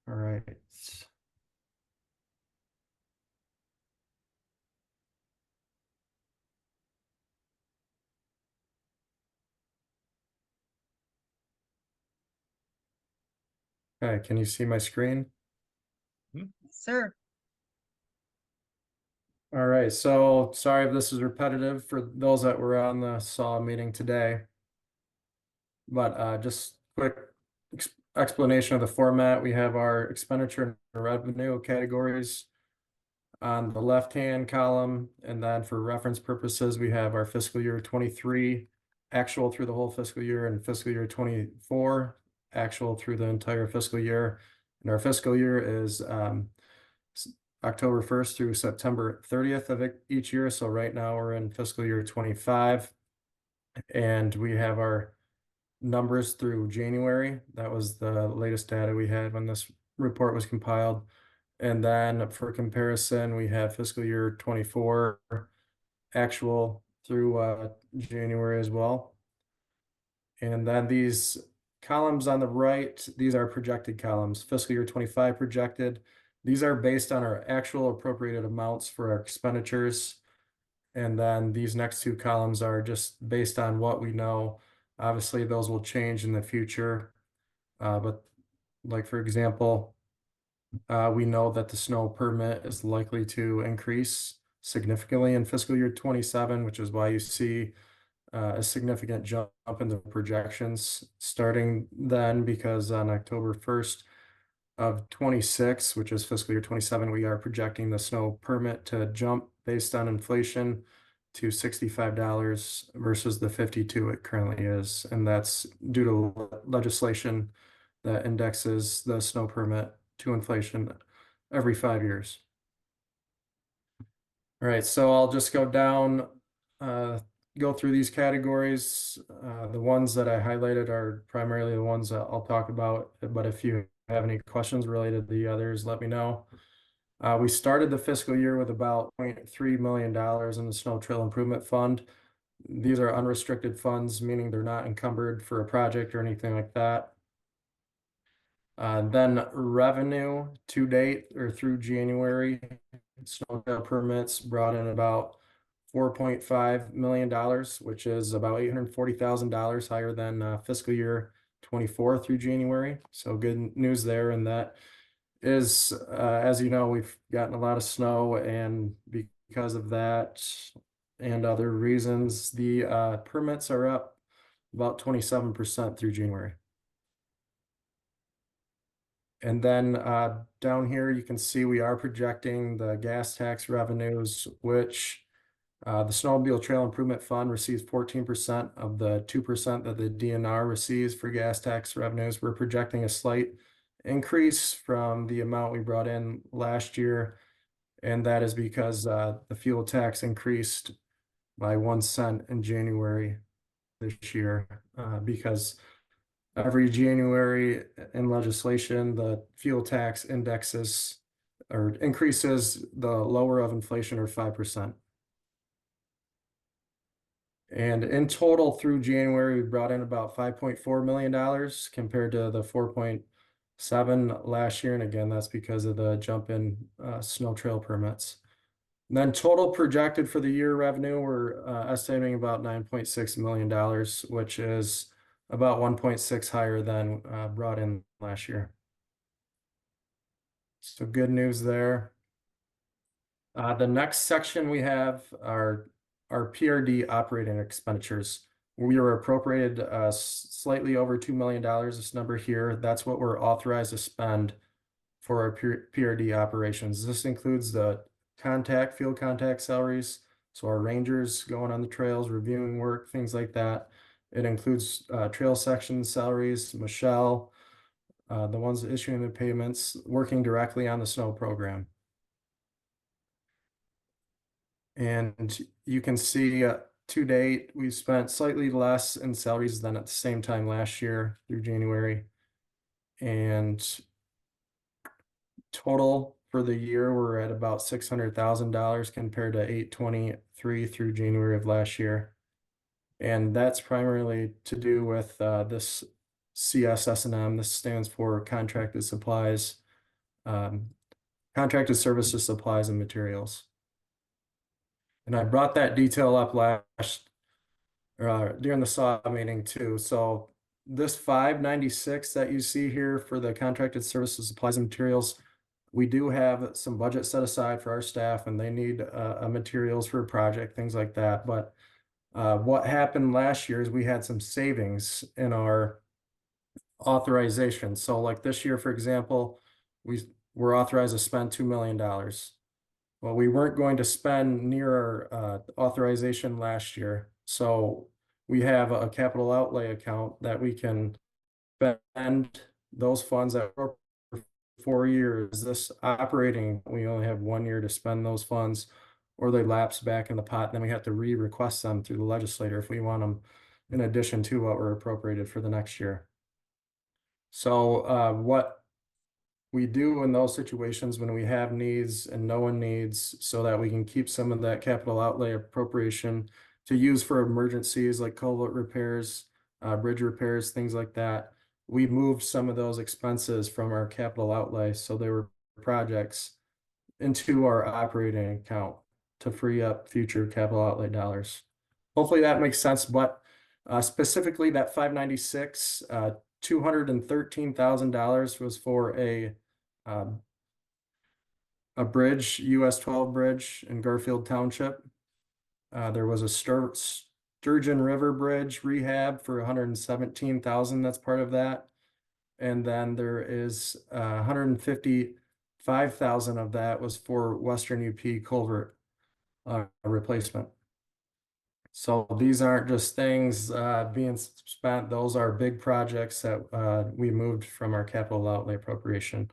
All right. Okay, can you see my screen? Sir. All right, so sorry if this is repetitive for those that were on the SAW meeting today. But just quick explanation of the format. We have our expenditure and revenue categories. on the left-hand column. And then for reference purposes, we have our fiscal year 23 actual through the whole fiscal year and fiscal year 24 actual through the entire fiscal year. And our fiscal year is October 1st through September 30th of each year. So right now we're in fiscal year 25. And we have our numbers through January. That was the latest data we had when this report was compiled. And then for comparison, we have fiscal year 24 actual through January as well. And then these columns on the right, these are projected columns. Fiscal year 25 projected. These are based on our actual appropriated amounts for our expenditures. And then these next two columns are just based on what we know. Obviously, those will change in the future. But like, for example, we know that the snow permit is likely to increase significantly in fiscal year 27, which is why you see a significant jump in the projections starting then, because on October 1st of 26, which is fiscal year 27, we are projecting the snow permit to jump based on inflation to $65 versus the $52 it currently is. And that's due to legislation that indexes the snow permit to inflation every 5 years. All right, so I'll just go down, go through these categories. The ones that I highlighted are primarily the ones that I'll talk about, but if you have any questions related to the others, let me know. We started the fiscal year with about $0.3 million in the Snow Trail Improvement Fund. These are unrestricted funds, meaning they're not encumbered for a project or anything like that. Then revenue to date or through January, snow trail permits brought in about $4.5 million, which is about $840,000 higher than fiscal year 24 through January. So good news there. And that is, as you know, we've gotten a lot of snow, and because of that and other reasons, the permits are up about 27% through January. And then down here, you can see we are projecting the gas tax revenues, which the Snowmobile Trail Improvement Fund receives 14% of the 2% that the DNR receives for gas tax revenues. We're projecting a slight increase from the amount we brought in last year. And that is because the fuel tax increased by 1 cent in January this year, because every January in legislation, the fuel tax indexes or increases the lower of inflation, or 5%. And in total through January, we brought in about $5.4 million compared to the 4.7 last year. And again, that's because of the jump in snow trail permits. And then total projected for the year revenue, we're estimating about $9.6 million, which is about 1.6 higher than brought in last year. So good news there. The next section we have are our PRD operating expenditures. We were appropriated slightly over $2 million, this number here. That's what we're authorized to spend for our PRD operations. This includes the field contact salaries. So our rangers going on the trails, reviewing work, things like that. It includes trail section salaries, Michelle, the ones issuing the payments, working directly on the snow program. And you can see to date, we've spent slightly less in salaries than at the same time last year through January. And total for the year, we're at about $600,000 compared to $823 through January of last year. And that's primarily to do with this CSS&M. This stands for contracted supplies, contracted services, supplies, and materials. And I brought that detail up during the SAW meeting too. So this 596 that you see here for the contracted services, supplies, and materials, we do have some budget set aside for our staff, and they need materials for a project, things like that. But what happened last year is we had some savings in our authorization. So like this year, for example, we were authorized to spend $2 million. Well, we weren't going to spend near our authorization last year, so we have a capital outlay account that we can spend those funds that were for 4 years. This operating, we only have 1 year to spend those funds, or they lapse back in the pot. Then we have to re-request them through the legislator if we want them in addition to what were appropriated for the next year. So what we do in those situations when we have needs and no one needs, so that we can keep some of that capital outlay appropriation to use for emergencies like culvert repairs, bridge repairs, things like that. We moved some of those expenses from our capital outlay, so they were projects, into our operating account to free up future capital outlay dollars. Hopefully that makes sense, but specifically that 596, $213,000 was for a bridge, US 12 bridge in Garfield Township. There was a Sturgeon River Bridge rehab for 117,000. That's part of that. And then there is 155,000 of that was for Western UP culvert replacement. So these aren't just things being spent. Those are big projects that we moved from our capital outlay appropriation,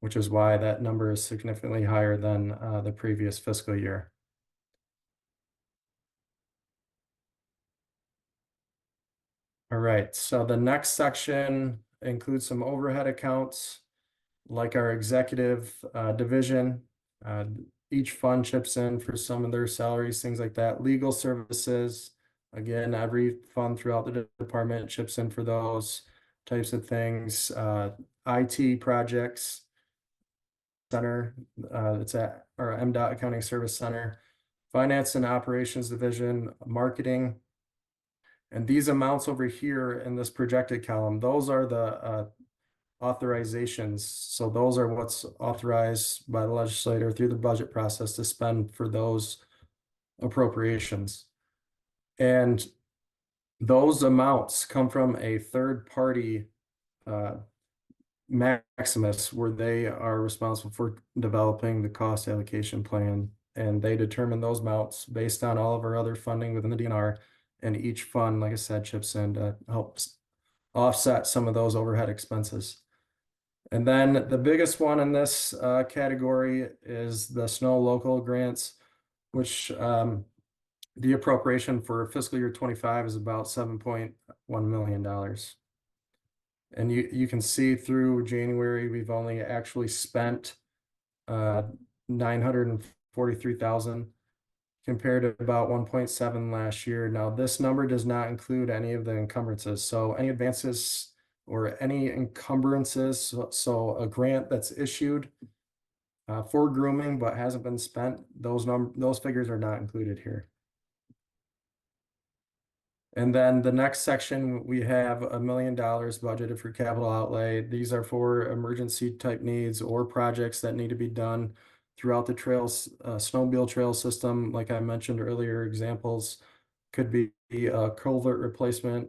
which is why that number is significantly higher than the previous fiscal year. All right, so the next section includes some overhead accounts, like our executive division. Each fund chips in for some of their salaries, things like that. Legal services, again, every fund throughout the department chips in for those types of things. IT projects center, it's at our MDOT Accounting Service Center. Finance and Operations Division, marketing. And these amounts over here in this projected column, those are the authorizations. So those are what's authorized by the legislator through the budget process to spend for those appropriations. And those amounts come from a third party Maximus, where they are responsible for developing the cost allocation plan, and they determine those amounts based on all of our other funding within the DNR. And each fund, like I said, chips in to help offset some of those overhead expenses. And then the biggest one in this category is the snow local grants, which the appropriation for fiscal year 25 is about $7.1 million. And you can see through January, we've only actually spent 943,000 compared to about 1.7 last year. Now, this number does not include any of the encumbrances. So any advances or any encumbrances, so a grant that's issued for grooming but hasn't been spent, those figures are not included here. And then the next section, we have $1 million budgeted for capital outlay. These are for emergency type needs or projects that need to be done throughout the trails, snowmobile trail system. Like I mentioned earlier, examples could be a culvert replacement,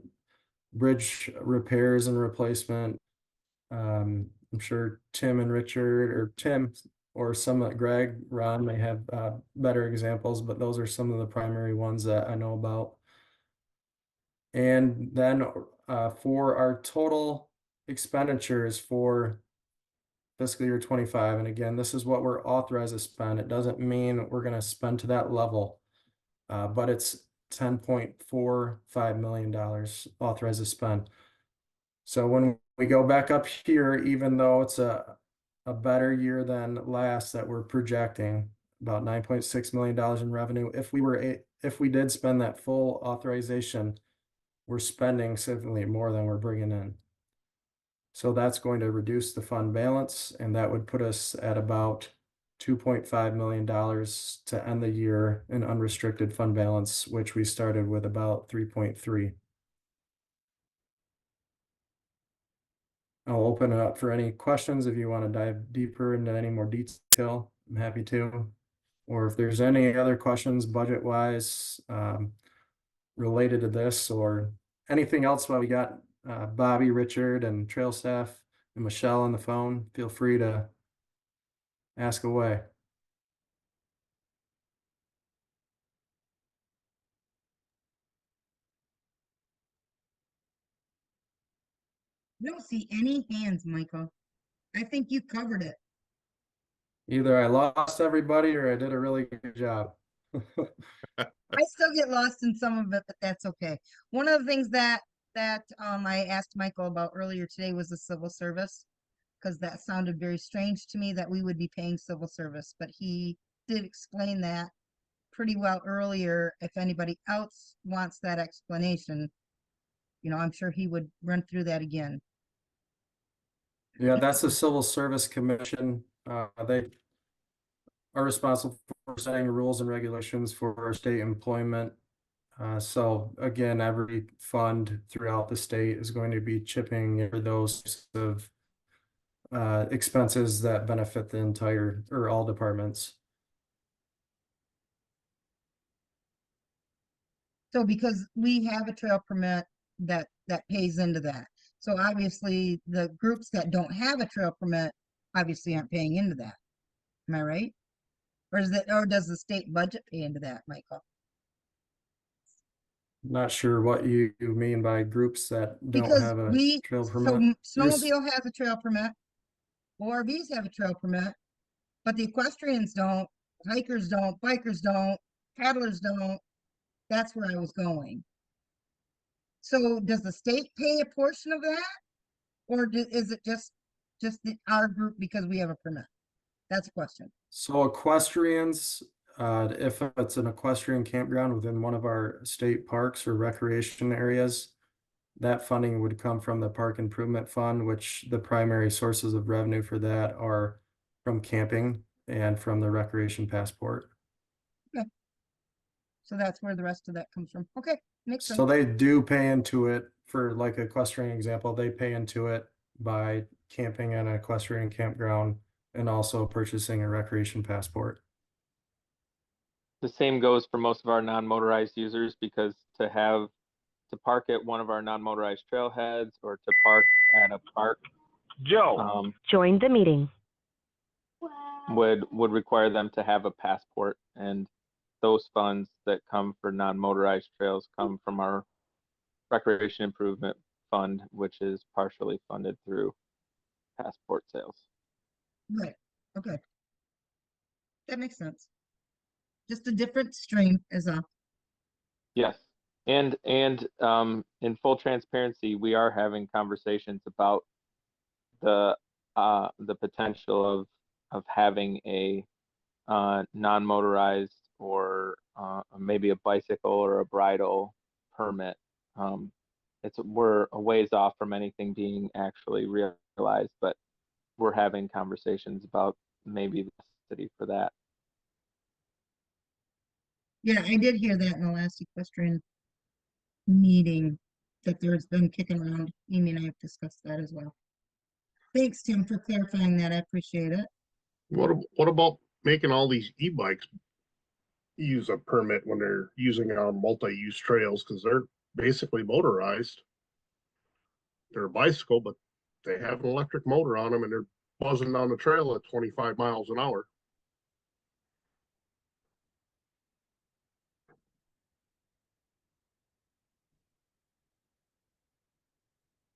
bridge repairs and replacement. I'm sure Tim and Richard, or Tim, or Greg, Ron may have better examples, but those are some of the primary ones that I know about. And then for our total expenditures for fiscal year 25, and again, this is what we're authorized to spend. It doesn't mean we're going to spend to that level, but it's $10.45 million authorized to spend. So when we go back up here, even though it's a better year than last that we're projecting, about $9.6 million in revenue, if we did spend that full authorization, we're spending significantly more than we're bringing in. So that's going to reduce the fund balance, and that would put us at about $2.5 million to end the year in unrestricted fund balance, which we started with about 3.3. I'll open it up for any questions. If you want to dive deeper into any more detail, I'm happy to. Or if there's any other questions budget-wise, related to this or anything else while we got Bobby, Richard, and trail staff and Michelle on the phone, feel free to ask away. I don't see any hands, Michael. I think you covered it. Either I lost everybody or I did a really good job. I still get lost in some of it, but that's okay. One of the things that I asked Michael about earlier today was the civil service, because that sounded very strange to me that we would be paying civil service, but he did explain that pretty well earlier. If anybody else wants that explanation, I'm sure he would run through that again. Yeah, that's the Civil Service Commission. They are responsible for setting rules and regulations for state employment. So again, every fund throughout the state is going to be chipping in for those types of expenses that benefit the entire or all departments. So because we have a trail permit that pays into that. So obviously the groups that don't have a trail permit obviously aren't paying into that. Am I right? Or does the state budget pay into that, Michael? Not sure what you mean by groups that don't Because have a trail so permit. Snowmobile has a trail permit, ORVs have a trail permit, but the equestrians don't, hikers don't, bikers don't, paddlers don't. That's where I was going. So does the state pay a portion of that? Or is it just our group because we have a permit? That's a question. So equestrians, if it's an equestrian campground within one of our state parks or recreation areas, that funding would come from the Park Improvement Fund, which the primary sources of revenue for that are from camping and from the recreation passport. Okay. So that's where the rest of that comes from. Okay, makes sense. So they do pay into it for like equestrian example, they pay into it by camping at an equestrian campground and also purchasing a recreation passport. The same goes for most of our non-motorized users, because to park at one of our non-motorized trailheads or to park at a park, Join the meeting. would require them to have a passport, and those funds that come for non-motorized trails come from our Recreation Improvement Fund, which is partially funded through passport sales. Right. Okay. That makes sense. Just a different stream is a. Yes, and in full transparency, we are having conversations about the potential of having a non-motorized or maybe a bicycle or a bridle permit. We're a ways off from anything being actually realized, but we're having conversations about maybe the city for that. Yeah, I did hear that in the last equestrian meeting, that there's been kicking around. Amy and I have discussed that as well. Thanks, Tim, for clarifying that. I appreciate it. What about making all these e-bikes use a permit when they're using our multi-use trails, because they're basically motorized? They're a bicycle, but they have an electric motor on them and they're buzzing down the trail at 25 miles an hour.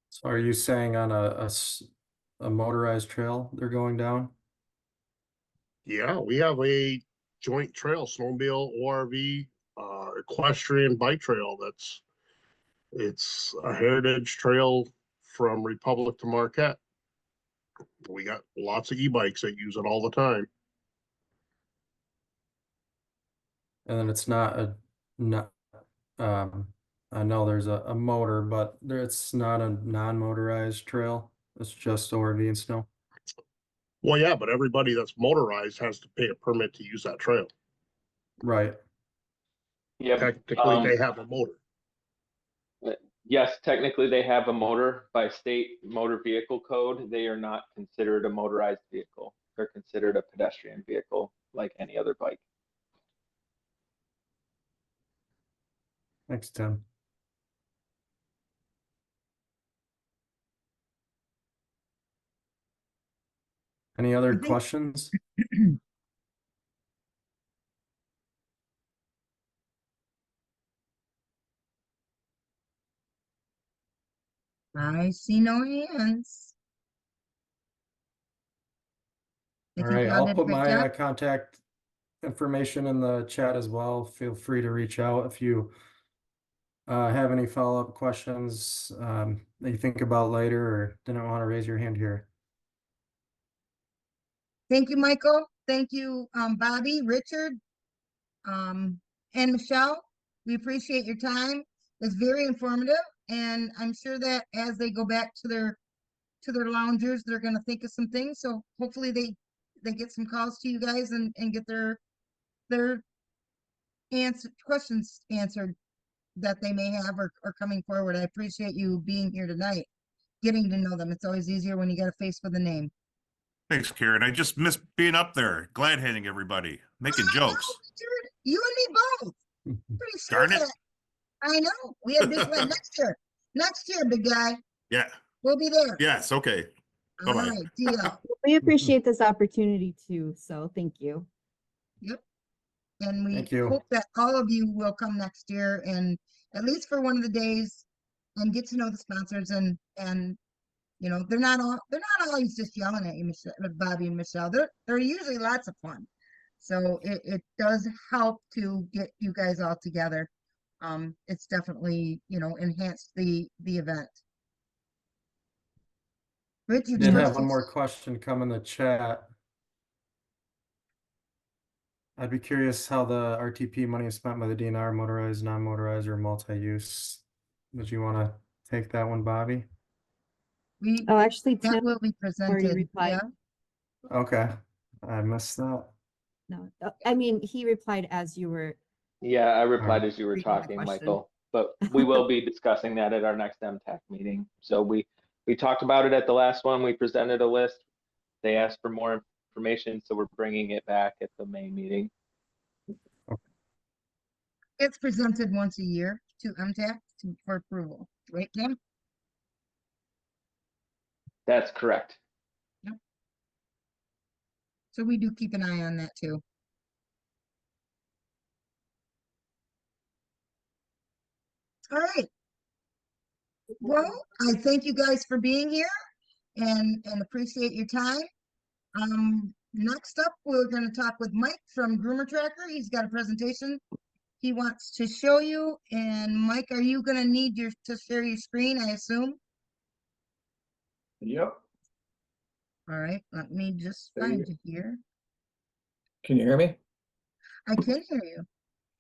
So are you saying on a motorized trail they're going down? Yeah, we have a joint trail, snowmobile, ORV, equestrian bike trail. It's a heritage trail from Republic to Marquette. We got lots of e-bikes that use it all the time. And then it's not I know there's a motor, but it's not a non-motorized trail. It's just ORV and snow. Well, yeah, but everybody that's motorized has to pay a permit to use that trail. Right. Yeah. Technically, they have a motor. Yes, technically they have a motor. By state motor vehicle code, they are not considered a motorized vehicle. They're considered a pedestrian vehicle like any other bike. Thanks, Tim. Any other questions? I see no hands. I All think right, we all I'll did a put great my job. contact information in the chat as well. Feel free to reach out if you have any follow-up questions that you think about later or didn't want to raise your hand here. Thank you, Michael. Thank you, Bobby, Richard, and Michelle. We appreciate your time. It's very informative, and I'm sure that as they go back to their loungers, they're going to think of some things. So hopefully they get some calls to you guys and get their questions answered that they may have or coming forward. I appreciate you being here tonight, getting to know them. It's always easier when you got a face with a name. Thanks, Karen. I just miss being up there, glad handing everybody, making jokes. You and me both. Pretty sure Darn it. that I know. We had big plan next year. Next year, big guy. Yeah. We'll be there. Yes. Okay. All Bye-bye. right, deal. We appreciate this opportunity too, so thank you. Yep. And we Thank you. hope that all of you will come next year and at least for one of the days and get to know the sponsors and you know, they're not always just yelling at you, Michelle, Bobby and Michelle. They're usually lots of fun. So it does help to get you guys all together. It's definitely, you know, enhanced the event. Richard, Did have one more question come in the chat. I'd be curious how the RTP money is spent by the DNR, motorized, non-motorized, or multi-use. Would you want to take that one, Bobby? Oh, actually, that Tim will be already presented. replied. Yeah. Okay, I missed that. No, I mean, he replied as you were. Yeah, I replied as you were reading the talking, question. Michael, but we will be discussing that at our next MTech meeting. So we talked about it at the last one. We presented a list. They asked for more information, so we're bringing it back at the May meeting. It's presented once a year to MTAC for approval, right, Tim? That's correct. Yep. So we do keep an eye on that too. All right. Well, I thank you guys for being here and appreciate your time. Next up, we're going to talk with Mike from Groomer Tracker. He's got a presentation he wants to show you. And Mike, are you going to need to share your screen, I assume? Yep. All right, let me just There find you you here. Can you hear me? I can hear you.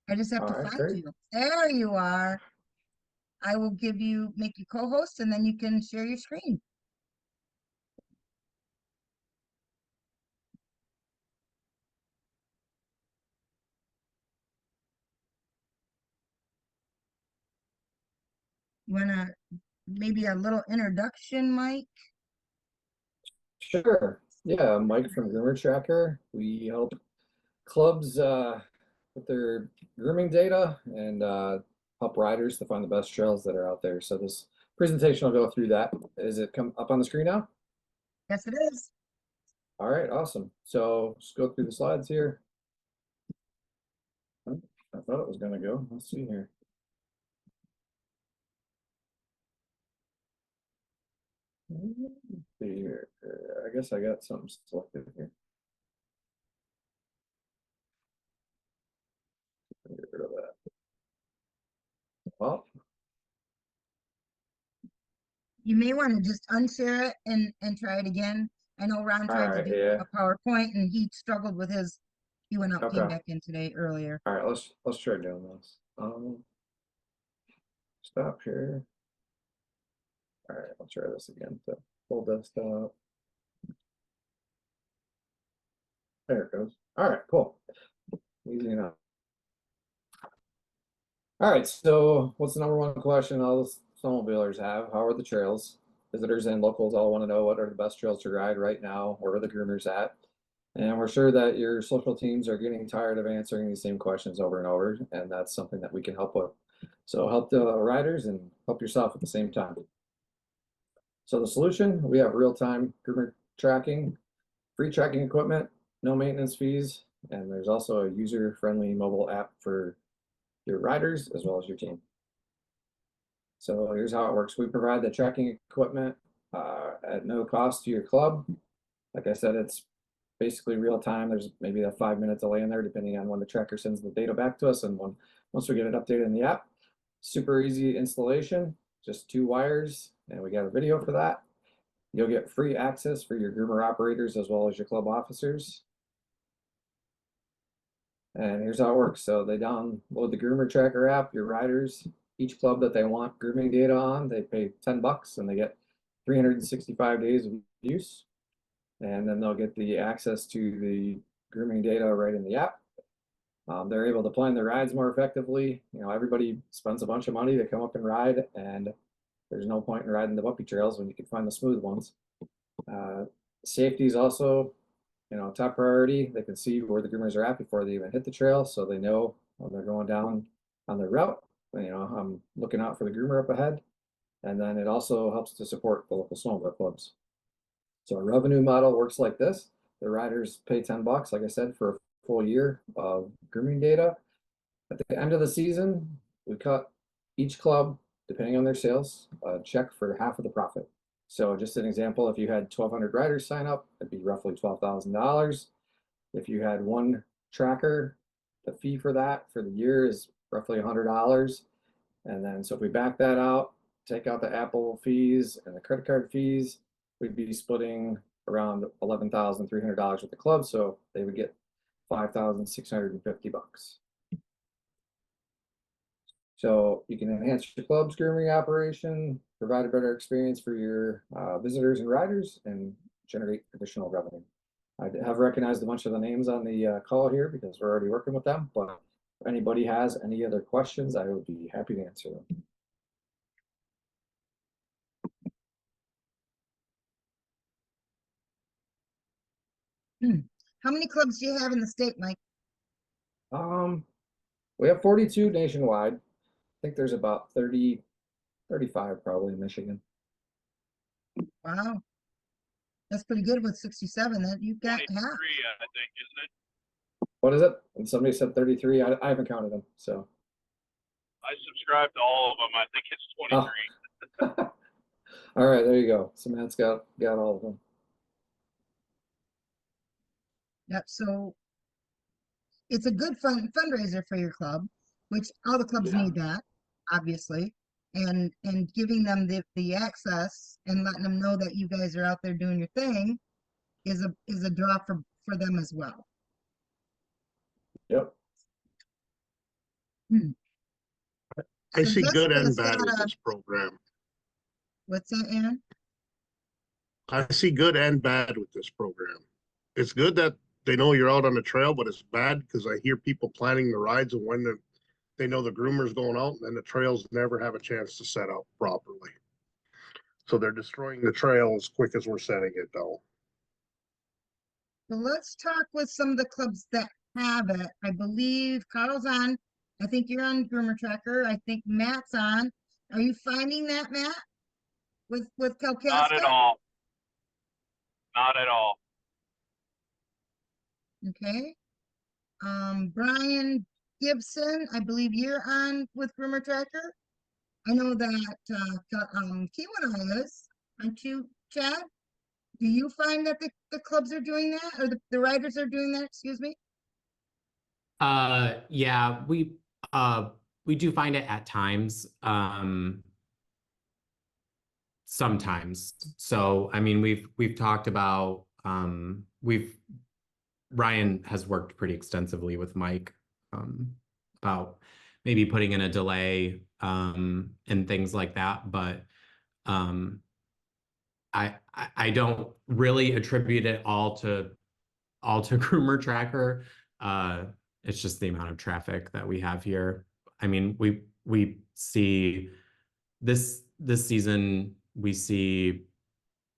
I just have All to right, find great. you. There you are. I will make you co-host and then you can share your screen. You wanna maybe a little introduction, Mike? Sure. Yeah, Mike from Groomer Tracker. We help clubs with their grooming data and help riders to find the best trails that are out there. So this presentation will go through that. Is it come up on the screen now? Yes, it is. All right, awesome. So just go through the slides here. Oh, I thought it was going to go. Let's see here. Let's see here. I guess I got something selected here. Get rid of that. Well, You may want to just unshare it and try it again. I know Ron tried to right, do yeah. a PowerPoint and he struggled with his. He went out, came Okay. back in today earlier. All right, let's try doing this. Stop here. All right, I'll try this again. So full desktop. There it goes. All right, cool. Easy enough. All right, so what's the number one question all the snowmobilers have? How are the trails? Visitors and locals all want to know what are the best trails to ride right now? Where are the groomers at? And we're sure that your social teams are getting tired of answering these same questions over and over, and that's something that we can help with. So help the riders and help yourself at the same time. So the solution, we have real-time groomer tracking, free tracking equipment, no maintenance fees, and there's also a user-friendly mobile app for your riders as well as your team. So here's how it works. We provide the tracking equipment at no cost to your club. Like I said, it's basically real time. There's maybe a 5-minute delay in there, depending on when the tracker sends the data back to us and once we get it updated in the app. Super easy installation, just 2 wires, and we got a video for that. You'll get free access for your groomer operators as well as your club officers. And here's how it works. So they download the Groomer Tracker app, your riders, each club that they want grooming data on, they pay $10 and they get 365 days of use. And then they'll get the access to the grooming data right in the app. They're able to plan their rides more effectively. You know, everybody spends a bunch of money to come up and ride, and there's no point in riding the bumpy trails when you can find the smooth ones. Safety is also, you know, top priority. They can see where the groomers are at before they even hit the trail, so they know when they're going down on their route. You know, I'm looking out for the groomer up ahead. And then it also helps to support the local snowmobile clubs. So a revenue model works like this. The riders pay $10, like I said, for a full year of grooming data. At the end of the season, we cut each club, depending on their sales, a check for half of the profit. So just an example, if you had 1,200 riders sign up, it'd be roughly $12,000. If you had 1 tracker, the fee for that for the year is roughly $100. And then, so if we back that out, take out the Apple fees and the credit card fees, we'd be splitting around $11,300 with the club. So they would get $5,650. So you can enhance your club's grooming operation, provide a better experience for your visitors and riders, and generate additional revenue. I have recognized a bunch of the names on the call here because we're already working with them, but if anybody has any other questions, I would be happy to answer them. How many clubs do you have in the state, Mike? We have 42 nationwide. I think there's about 35 probably in Michigan. Wow. That's pretty good with 67. That you've got half. I think, isn't it? What is it? And somebody said 33. I haven't counted them, so. I subscribe to all of them. I think it's 23. Oh. All right, there you go. So Matt's got all of them. Yep. So it's a good fundraiser for your club, which all the clubs need that, obviously, and giving them the access and letting them know that you guys are out there doing your thing is a draw for them as well. Yep. I see good and Jessica's bad got with this program. What's that, Aaron? I see good and bad with this program. It's good that they know you're out on the trail, but it's bad because I hear people planning the rides and when they know the groomer's going out, and then the trails never have a chance to set up properly. So they're destroying the trail as quick as we're setting it down. So let's talk with some of the clubs that have it. I believe Carl's on. I think you're on Groomer Tracker. I think Matt's on. Are you finding that, Matt? With Kalkaska? Not at all. Not at all. Okay. Brian Gibson, I believe you're on with Groomer Tracker. I know that Kewadin is, aren't you, Chad? Do you find that the clubs are doing that, or the riders are doing that, excuse me? Yeah, we do find it at times. Sometimes. So I mean, we've talked about Ryan has worked pretty extensively with Mike about maybe putting in a delay and things like that, but I don't really attribute it all to Groomer Tracker. It's just the amount of traffic that we have here. I mean, we see this season, we see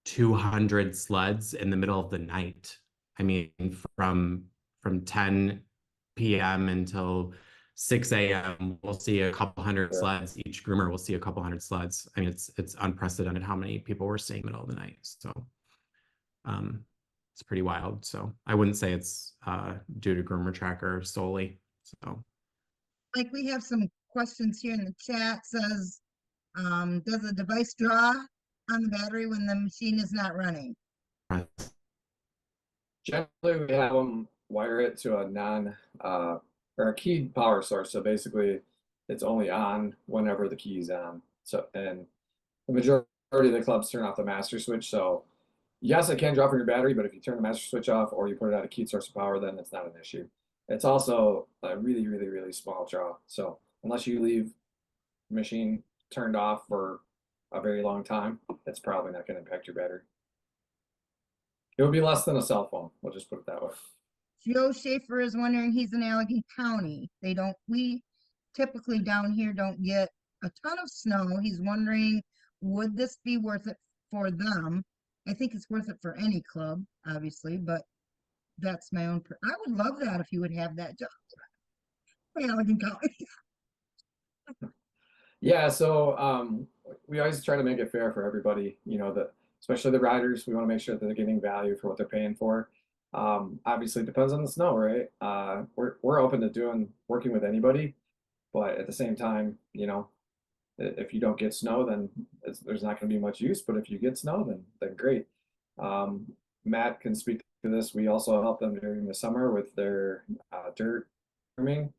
200 sleds in the middle of the night. I mean, from 10 p.m. until 6 a.m. we'll see a couple hundred sleds. Each groomer will see a couple hundred sleds. I mean, it's unprecedented how many people we're seeing in the middle of the night. So it's pretty wild. So I wouldn't say it's due to Groomer Tracker solely. So Like, we have some questions here in the chat. Says Does the device draw on the battery when the machine is not running? Generally, we have them wire it to a non or a keyed power source. So basically, it's only on whenever the key is on. So, and the majority of the clubs turn off the master switch. So yes, it can drop in your battery, but if you turn the master switch off or you put it on a keyed source of power, then it's not an issue. It's also a really, really, really small draw. So unless you leave the machine turned off for a very long time, it's probably not going to impact your battery. It would be less than a cell phone. We'll just put it that way. Joe Schaefer is wondering, he's in Allegheny County. We typically down here don't get a ton of snow. He's wondering, would this be worth it for them? I think it's worth it for any club, obviously, but that's my own. I would love that if you would have that job. Allegheny County. Yeah, so we always try to make it fair for everybody, you know, especially the riders. We want to make sure that they're getting value for what they're paying for. Obviously it depends on the snow, right? We're open to working with anybody, but at the same time, you know, if you don't get snow, then there's not going to be much use. But if you get snow, then great. Matt can speak to this. We also help them during the summer with their dirt grooming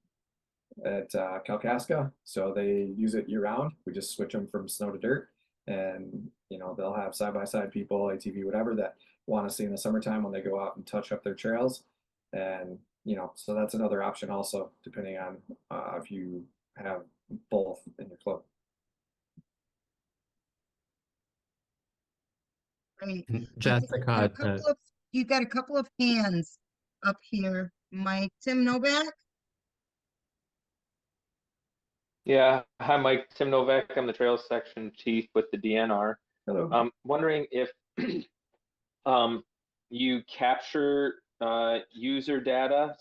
at Kalkaska. So they use it year round. We just switch them from snow to dirt, and you know, they'll have side-by-side people, ATV, whatever, that want to see in the summertime when they go out and touch up their trails. And you know, so that's another option also, depending on if you have both in your club. Right. Jessica, You've got a couple of hands up here. Mike, Tim Novak. Yeah, hi Mike, Tim Novak. I'm the Trails Section Chief with the DNR. Hello. I'm wondering if you capture user data,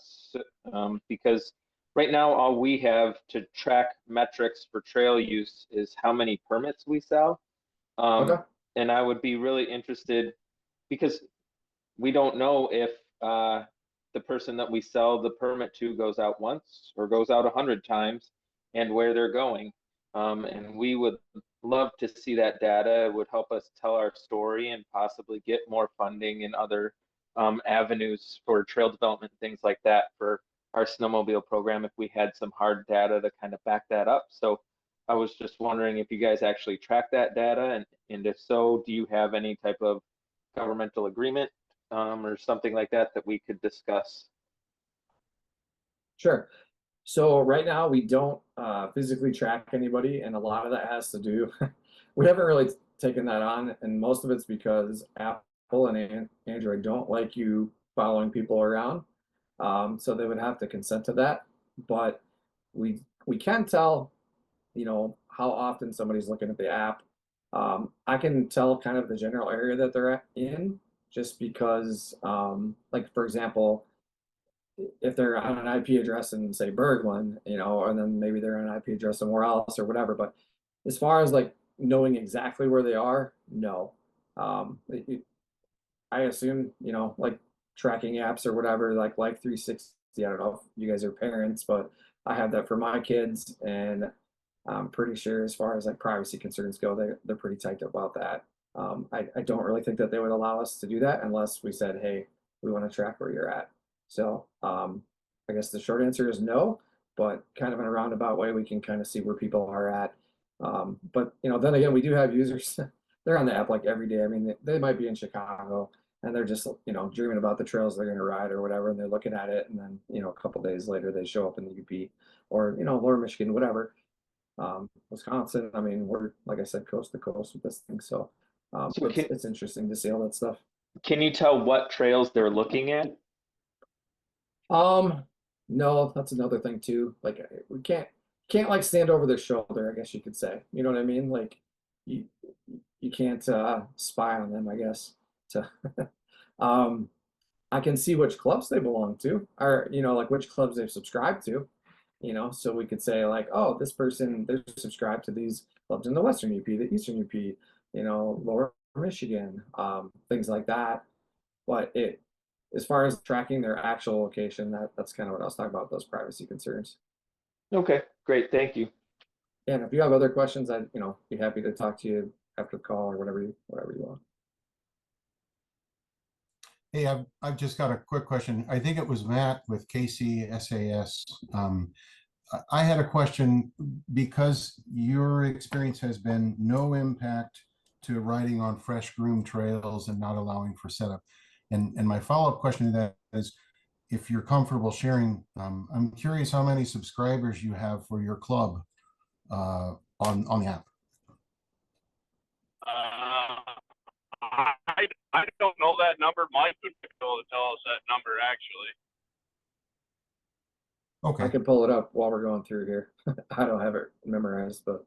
because right now all we have to track metrics for trail use is how many permits we sell. Okay. And I would be really interested, because we don't know if the person that we sell the permit to goes out once or goes out 100 times, and where they're going. And we would love to see that data. It would help us tell our story and possibly get more funding in other avenues for trail development, things like that, for our snowmobile program, if we had some hard data to kind of back that up. So I was just wondering if you guys actually track that data, and if so, do you have any type of governmental agreement or something like that that we could discuss? Sure. So right now we don't physically track anybody, and a lot of that has to do, we haven't really taken that on, and most of it's because Apple and Android don't like you following people around. So they would have to consent to that, but we can tell, you know, how often somebody's looking at the app. I can tell kind of the general area that they're in, just because, like, for example, if they're on an IP address in, say, Bergland, you know, and then maybe they're on an IP address somewhere else or whatever. But as far as like knowing exactly where they are, no. I assume, you know, like tracking apps or whatever, like Life 360. I don't know if you guys are parents, but I have that for my kids, and I'm pretty sure as far as like privacy concerns go, they're pretty tight about that. I don't really think that they would allow us to do that unless we said, hey, we want to track where you're at. So I guess the short answer is no, but kind of in a roundabout way, we can kind of see where people are at. But you know, then again, we do have users. They're on the app like every day. I mean, they might be in Chicago and they're just, you know, dreaming about the trails they're going to ride or whatever, and they're looking at it, and then, you know, a couple days later they show up in the UP or, you know, Lower Michigan, whatever. Wisconsin. I mean, we're, like I said, coast to coast with this thing. So, it's interesting to see all that stuff. Can you tell what trails they're looking at? No, that's another thing too. Like we can't like stand over their shoulder, I guess you could say. You know what I mean? Like you can't spy on them, I guess. To I can see which clubs they belong to, or you know, like which clubs they've subscribed to. You know, so we could say like, oh, this person, they're subscribed to these clubs in the Western UP, the Eastern UP, you know, Lower Michigan, things like that. But as far as tracking their actual location, that's kind of what I was talking about, those privacy concerns. Okay, great, thank you. And if you have other questions, I'd, be happy to talk to you after the call or whatever you want. Hey, I've just got a quick question. I think it was Matt with KCSAS. I had a question because your experience has been no impact to riding on fresh groomed trails and not allowing for setup. And my follow-up question to that is, if you're comfortable sharing, I'm curious how many subscribers you have for your club on the app. I don't know that number. Mike would be able to tell us that number actually. Okay. I can pull it up while we're going through here. I don't have it memorized, but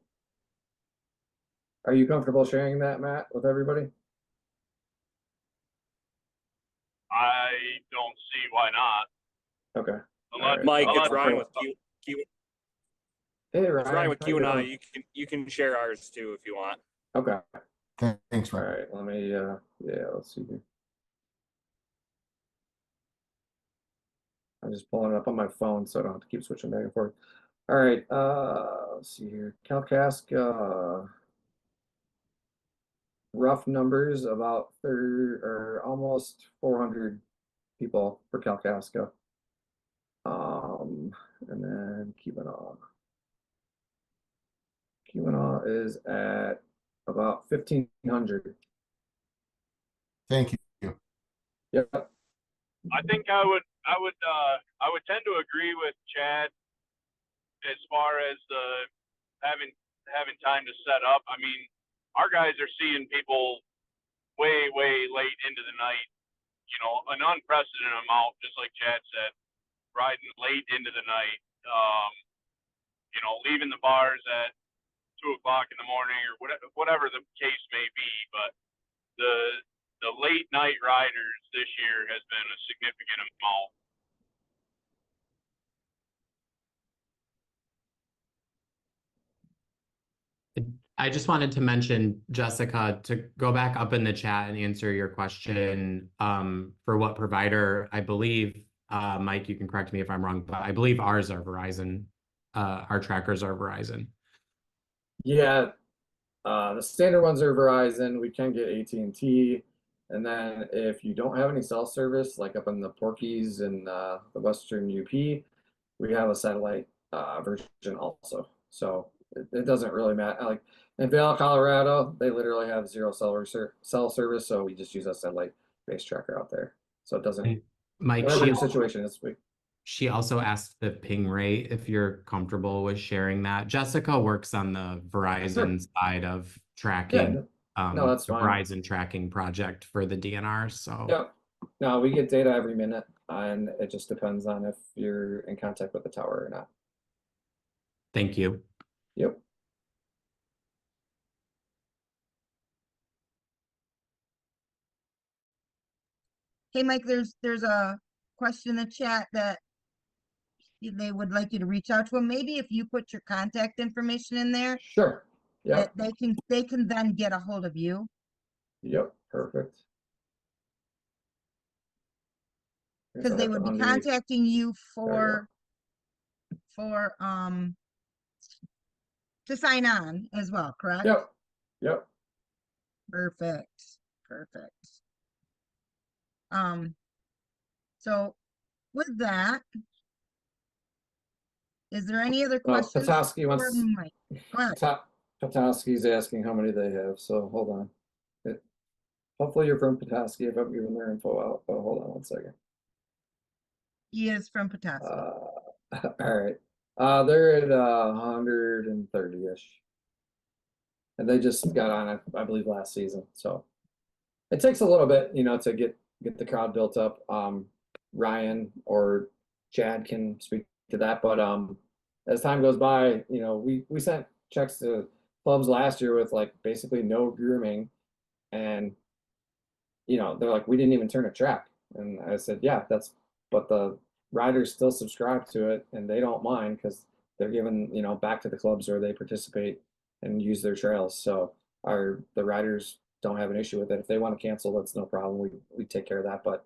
are you comfortable sharing that, Matt, with everybody? I don't see why not. Okay. Unless, Mike, it's Ryan with Q. Hey, Ryan. It's Ryan with Q and I. You can share ours too if you want. Okay. Thanks, Ryan. All right. Let me. Yeah. Let's see here. I'm just pulling it up on my phone, so I don't have to keep switching back and forth. All right. Let's see here. Kalkaska. Rough numbers, about 30 or almost 400 people for Kalkaska. And then Keweenaw. Keweenaw is at about 1,500. Thank you. Yep. I think I would tend to agree with Chad as far as the having time to set up. I mean, our guys are seeing people way late into the night, an unprecedented amount, just like Chad said, riding late into the night, leaving the bars at 2 o'clock in the morning or whatever the case may be. But the late night riders this year has been a significant amount. I just wanted to mention, Jessica, to go back up in the chat and answer your question for what provider. I believe, Mike, you can correct me if I'm wrong, but I believe ours are Verizon. Our trackers are Verizon. Yeah, the standard ones are Verizon. We can get AT&T. And then if you don't have any cell service, like up in the Porkies and the Western UP, we have a satellite version also. So it doesn't really matter. Like in Vail, Colorado, they literally have 0 cell service, so we just use a satellite-based tracker out there. So it doesn't. Mike, whatever your situation is. She also asked the ping rate, if you're comfortable with sharing that. Jessica works on the Verizon side of tracking. Yeah, no, that's the fine. Verizon tracking project for the DNR. So yep. No, we get data every minute, and it just depends on if you're in contact with the tower or not. Thank you. Yep. Hey, Mike, there's a question in the chat that they would like you to reach out to them. Maybe if you put your contact information in there. Sure. Yeah. They can then get a hold of you. Yep. Perfect. Because they would be contacting you to sign on as well, correct? Yep. Yep. Perfect. So with that, is there any other questions? Petoskey wants. Mike? Go ahead. Petoskey's asking how many they have. So hold on. Hopefully you're from Petoskey if I'm giving their info out. But hold on one second. He is from Petoskey. All right. They're at 130-ish. And they just got on, I believe, last season. So it takes a little bit, to get the crowd built up. Ryan or Chad can speak to that. But as time goes by, we sent checks to clubs last year with like basically no grooming. And, they're like, we didn't even turn a track. And I said, yeah, but the riders still subscribe to it and they don't mind because they're giving, back to the clubs where they participate and use their trails. So the riders don't have an issue with it. If they want to cancel, that's no problem. We take care of that. But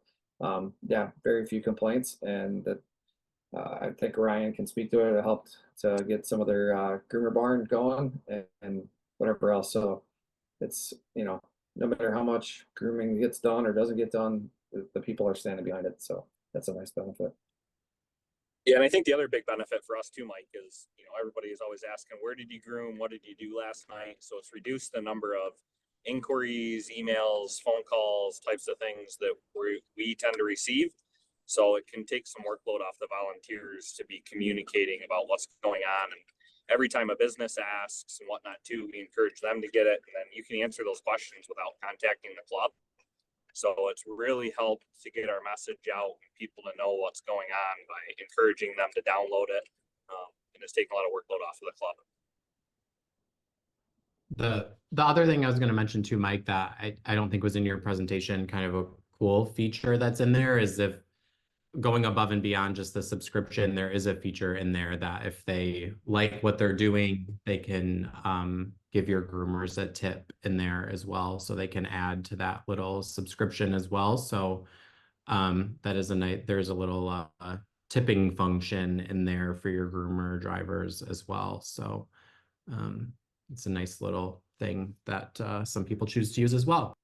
yeah, very few complaints, and I think Ryan can speak to it. It helped to get some of their groomer barn going and whatever else. So it's, you know, no matter how much grooming gets done or doesn't get done, the people are standing behind it. So that's a nice benefit. Yeah, and I think the other big benefit for us too, Mike, is, you know, everybody is always asking, where did you groom? What did you do last night? So it's reduced the number of inquiries, emails, phone calls, types of things that we tend to receive. So it can take some workload off the volunteers to be communicating about what's going on. And every time a business asks and whatnot too, we encourage them to get it. And then you can answer those questions without contacting the club. So it's really helped to get our message out and people to know what's going on by encouraging them to download it. And it's taking a lot of workload off of the club. The other thing I was going to mention too, Mike, that I don't think was in your presentation, kind of a cool feature that's in there, is if going above and beyond just the subscription, there is a feature in there that if they like what they're doing, they can give your groomers a tip in there as well. So they can add to that little subscription as well. So that is a nice, there's a little tipping function in there for your groomer drivers as well. So it's a nice little thing that some people choose to use as well.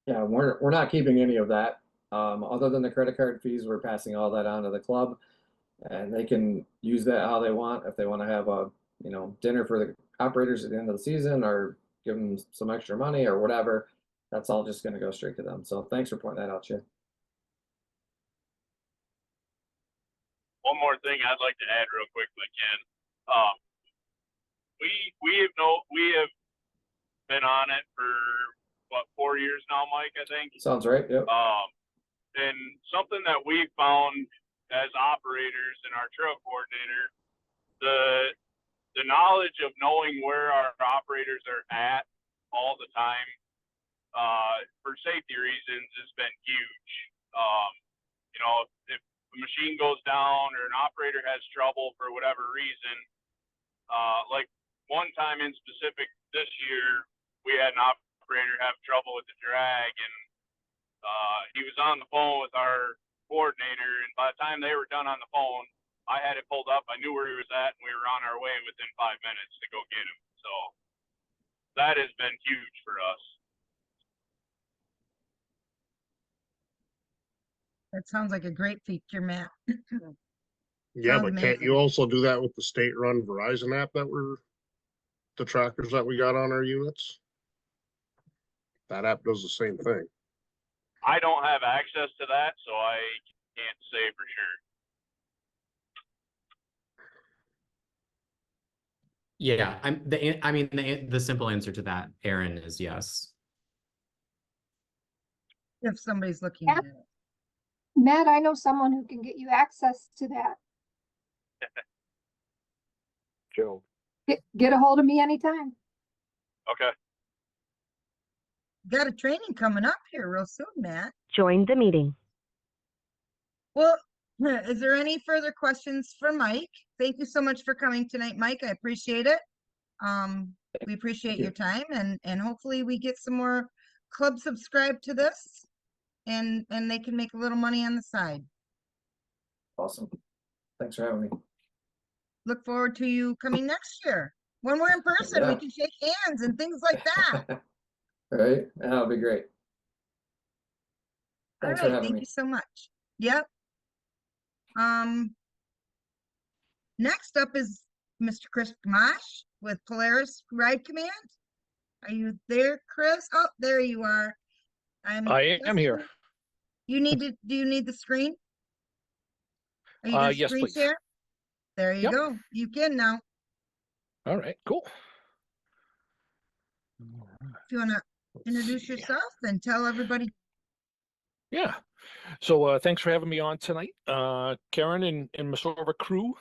Yeah, we're not keeping any of that. Other than the credit card fees, we're passing all that on to the club, and they can use that how they want. If they want to have a, you know, dinner for the operators at the end of the season, or give them some extra money or whatever, that's all just going to go straight to them. So thanks for pointing that out, Chad. One more thing I'd like to add real quickly, Ken. We have been on it for what, 4 years now, Mike, I think. Sounds right. Yep. And something that we found as operators and our trail coordinator, the knowledge of knowing where our operators are at all the time, for safety reasons, has been huge. You know, if the machine goes down or an operator has trouble for whatever reason, like one time in specific this year, we had an operator have trouble with the drag, and he was on the phone with our coordinator, and by the time they were done on the phone, I had it pulled up. I knew where he was at, and we were on our way within 5 minutes to go get him. So that has been huge for us. That sounds like a great feature, Matt. Yeah, Sounds but can't amazing. you also do that with the state-run Verizon app that the trackers that we got on our units? That app does the same thing. I don't have access to that, so I can't say for sure. Yeah, the simple answer to that, Aaron, is yes. If somebody's looking Matt? at it. Matt, I know someone who can get you access to that. Joe. Get a hold of me anytime. Okay. Got a training coming up here real soon, Matt. Join the meeting. Well, is there any further questions for Mike? Thank you so much for coming tonight, Mike. I appreciate it. We appreciate your time, and hopefully we get some more clubs subscribed to this, and they can make a little money on the side. Awesome. Thanks for having me. Look forward to you coming next year. When we're in person, we Yeah. can shake hands and things like that. Right? That would be great. All Thanks for right, having thank me. you so much. Yep. Next up is Mr. Chris Gamache with Polaris Ride Command. Are you there, Chris? Oh, there you are. I am here. You need to, do you need the screen? Are you gonna Yes, screen please. share? There you Yep. go. You can now. All right, cool. If you wanna introduce yourself and tell everybody. Yeah. So thanks for having me on tonight. Karen and MISORVA crew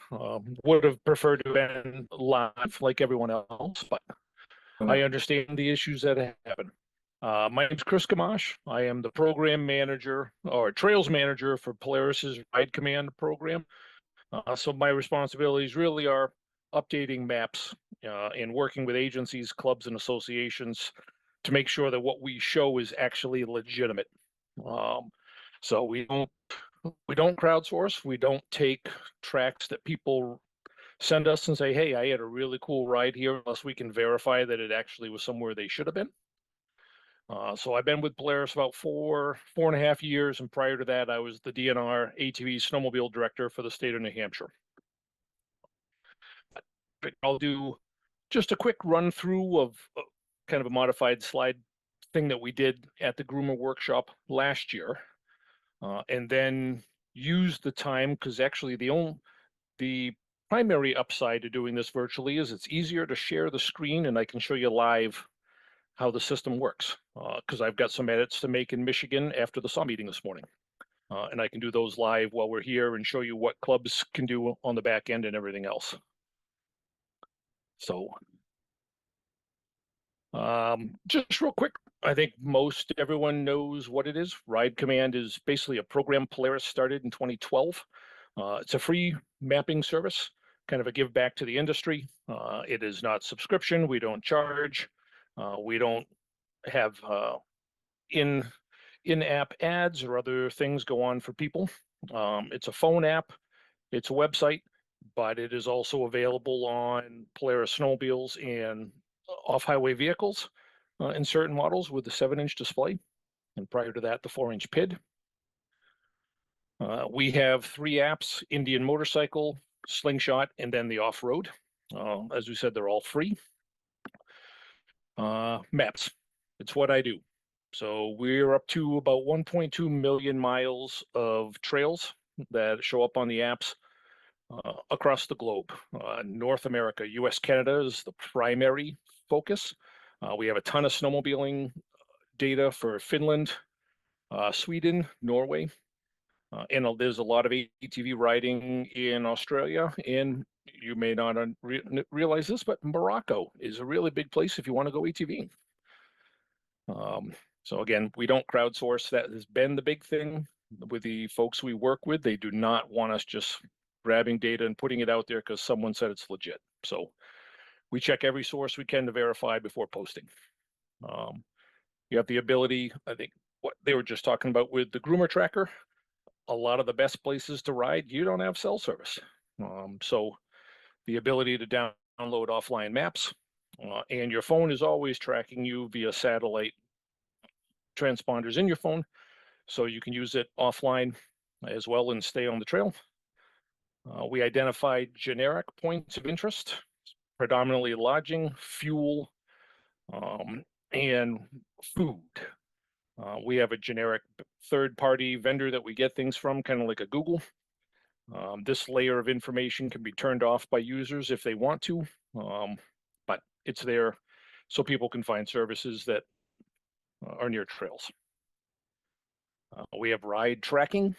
would have preferred to have been live like everyone else, but I understand the issues that happen. My name's Chris Gamache. I am the program manager or trails manager for Polaris's Ride Command program. So my responsibilities really are updating maps and working with agencies, clubs, and associations to make sure that what we show is actually legitimate. So we don't we don't crowdsource. We don't take tracks that people send us and say, hey, I had a really cool ride here, unless we can verify that it actually was somewhere they should have been. So I've been with Polaris about 4.5 years, and prior to that, I was the DNR ATV snowmobile director for the state of New Hampshire. But I'll do just a quick run through of kind of a modified slide thing that we did at the Groomer Workshop last year, and then use the time, because actually the primary upside to doing this virtually is it's easier to share the screen, and I can show you live how the system works, because I've got some edits to make in Michigan after the SAW meeting this morning. And I can do those live while we're here and show you what clubs can do on the back end and everything else. So just real quick, I think most everyone knows what it is. Ride Command is basically a program Polaris started in 2012. It's a free mapping service, kind of a give back to the industry. It is not subscription. We don't charge. We don't have in-app ads or other things go on for people. It's a phone app. It's a website, but it is also available on Polaris snowmobiles and off-highway vehicles in certain models with the 7-inch display. And prior to that, the 4-inch PID. We have 3 apps: Indian Motorcycle, Slingshot, and then the off-road. As we said, they're all free. Maps, it's what I do. So we're up to about 1.2 million miles of trails that show up on the apps across the globe. North America, US, Canada is the primary focus. We have a ton of snowmobiling data for Finland, Sweden, Norway, and there's a lot of ATV riding in Australia. And you may not realize this, but Morocco is a really big place if you want to go ATV. So again, we don't crowdsource. That has been the big thing with the folks we work with. They do not want us just grabbing data and putting it out there because someone said it's legit. So we check every source we can to verify before posting. You have the ability, I think what they were just talking about with the Groomer Tracker, a lot of the best places to ride, you don't have cell service. So the ability to download offline maps, and your phone is always tracking you via satellite transponders in your phone, so you can use it offline as well and stay on the trail. We identified generic points of interest, predominantly lodging, fuel, and food. We have a generic third-party vendor that we get things from, kind of like a Google. This layer of information can be turned off by users if they want to, but it's there so people can find services that are near trails. We have ride tracking,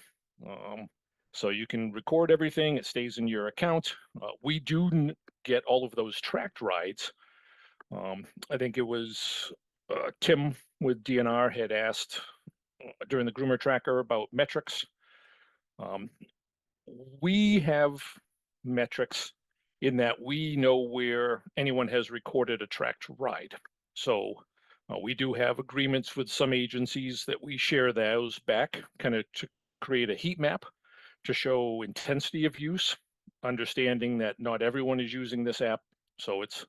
so you can record everything. It stays in your account. We do get all of those tracked rides. I think it was Tim with DNR had asked during the Groomer Tracker about metrics. We have metrics in that we know where anyone has recorded a tracked ride. So we do have agreements with some agencies that we share those back, kind of to create a heat map to show intensity of use, understanding that not everyone is using this app. So it's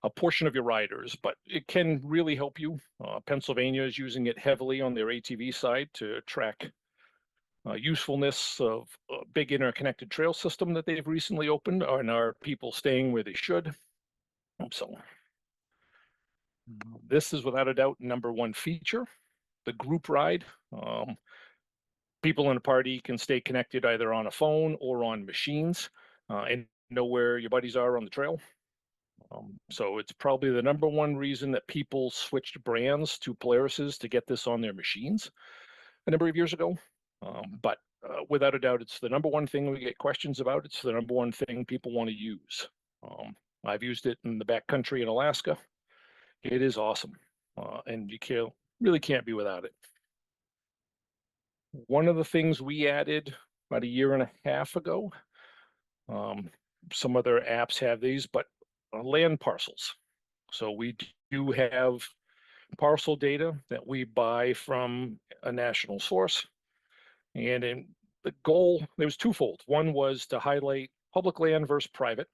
a portion of your riders, but it can really help you. Pennsylvania is using it heavily on their ATV side to track usefulness of a big interconnected trail system that they've recently opened, and are people staying where they should. So this is without a doubt #1 feature, the group ride. People in a party can stay connected either on a phone or on machines and know where your buddies are on the trail. So it's probably the #1 reason that people switched brands to Polaris's to get this on their machines a number of years ago. But without a doubt, it's the #1 thing we get questions about. It's the #1 thing people want to use. I've used it in the backcountry in Alaska. It is awesome, and you really can't be without it. One of the things we added about 1.5 years ago, some other apps have these, but land parcels. So we do have parcel data that we buy from a national source. And the goal, there was twofold. One was to highlight public land versus private,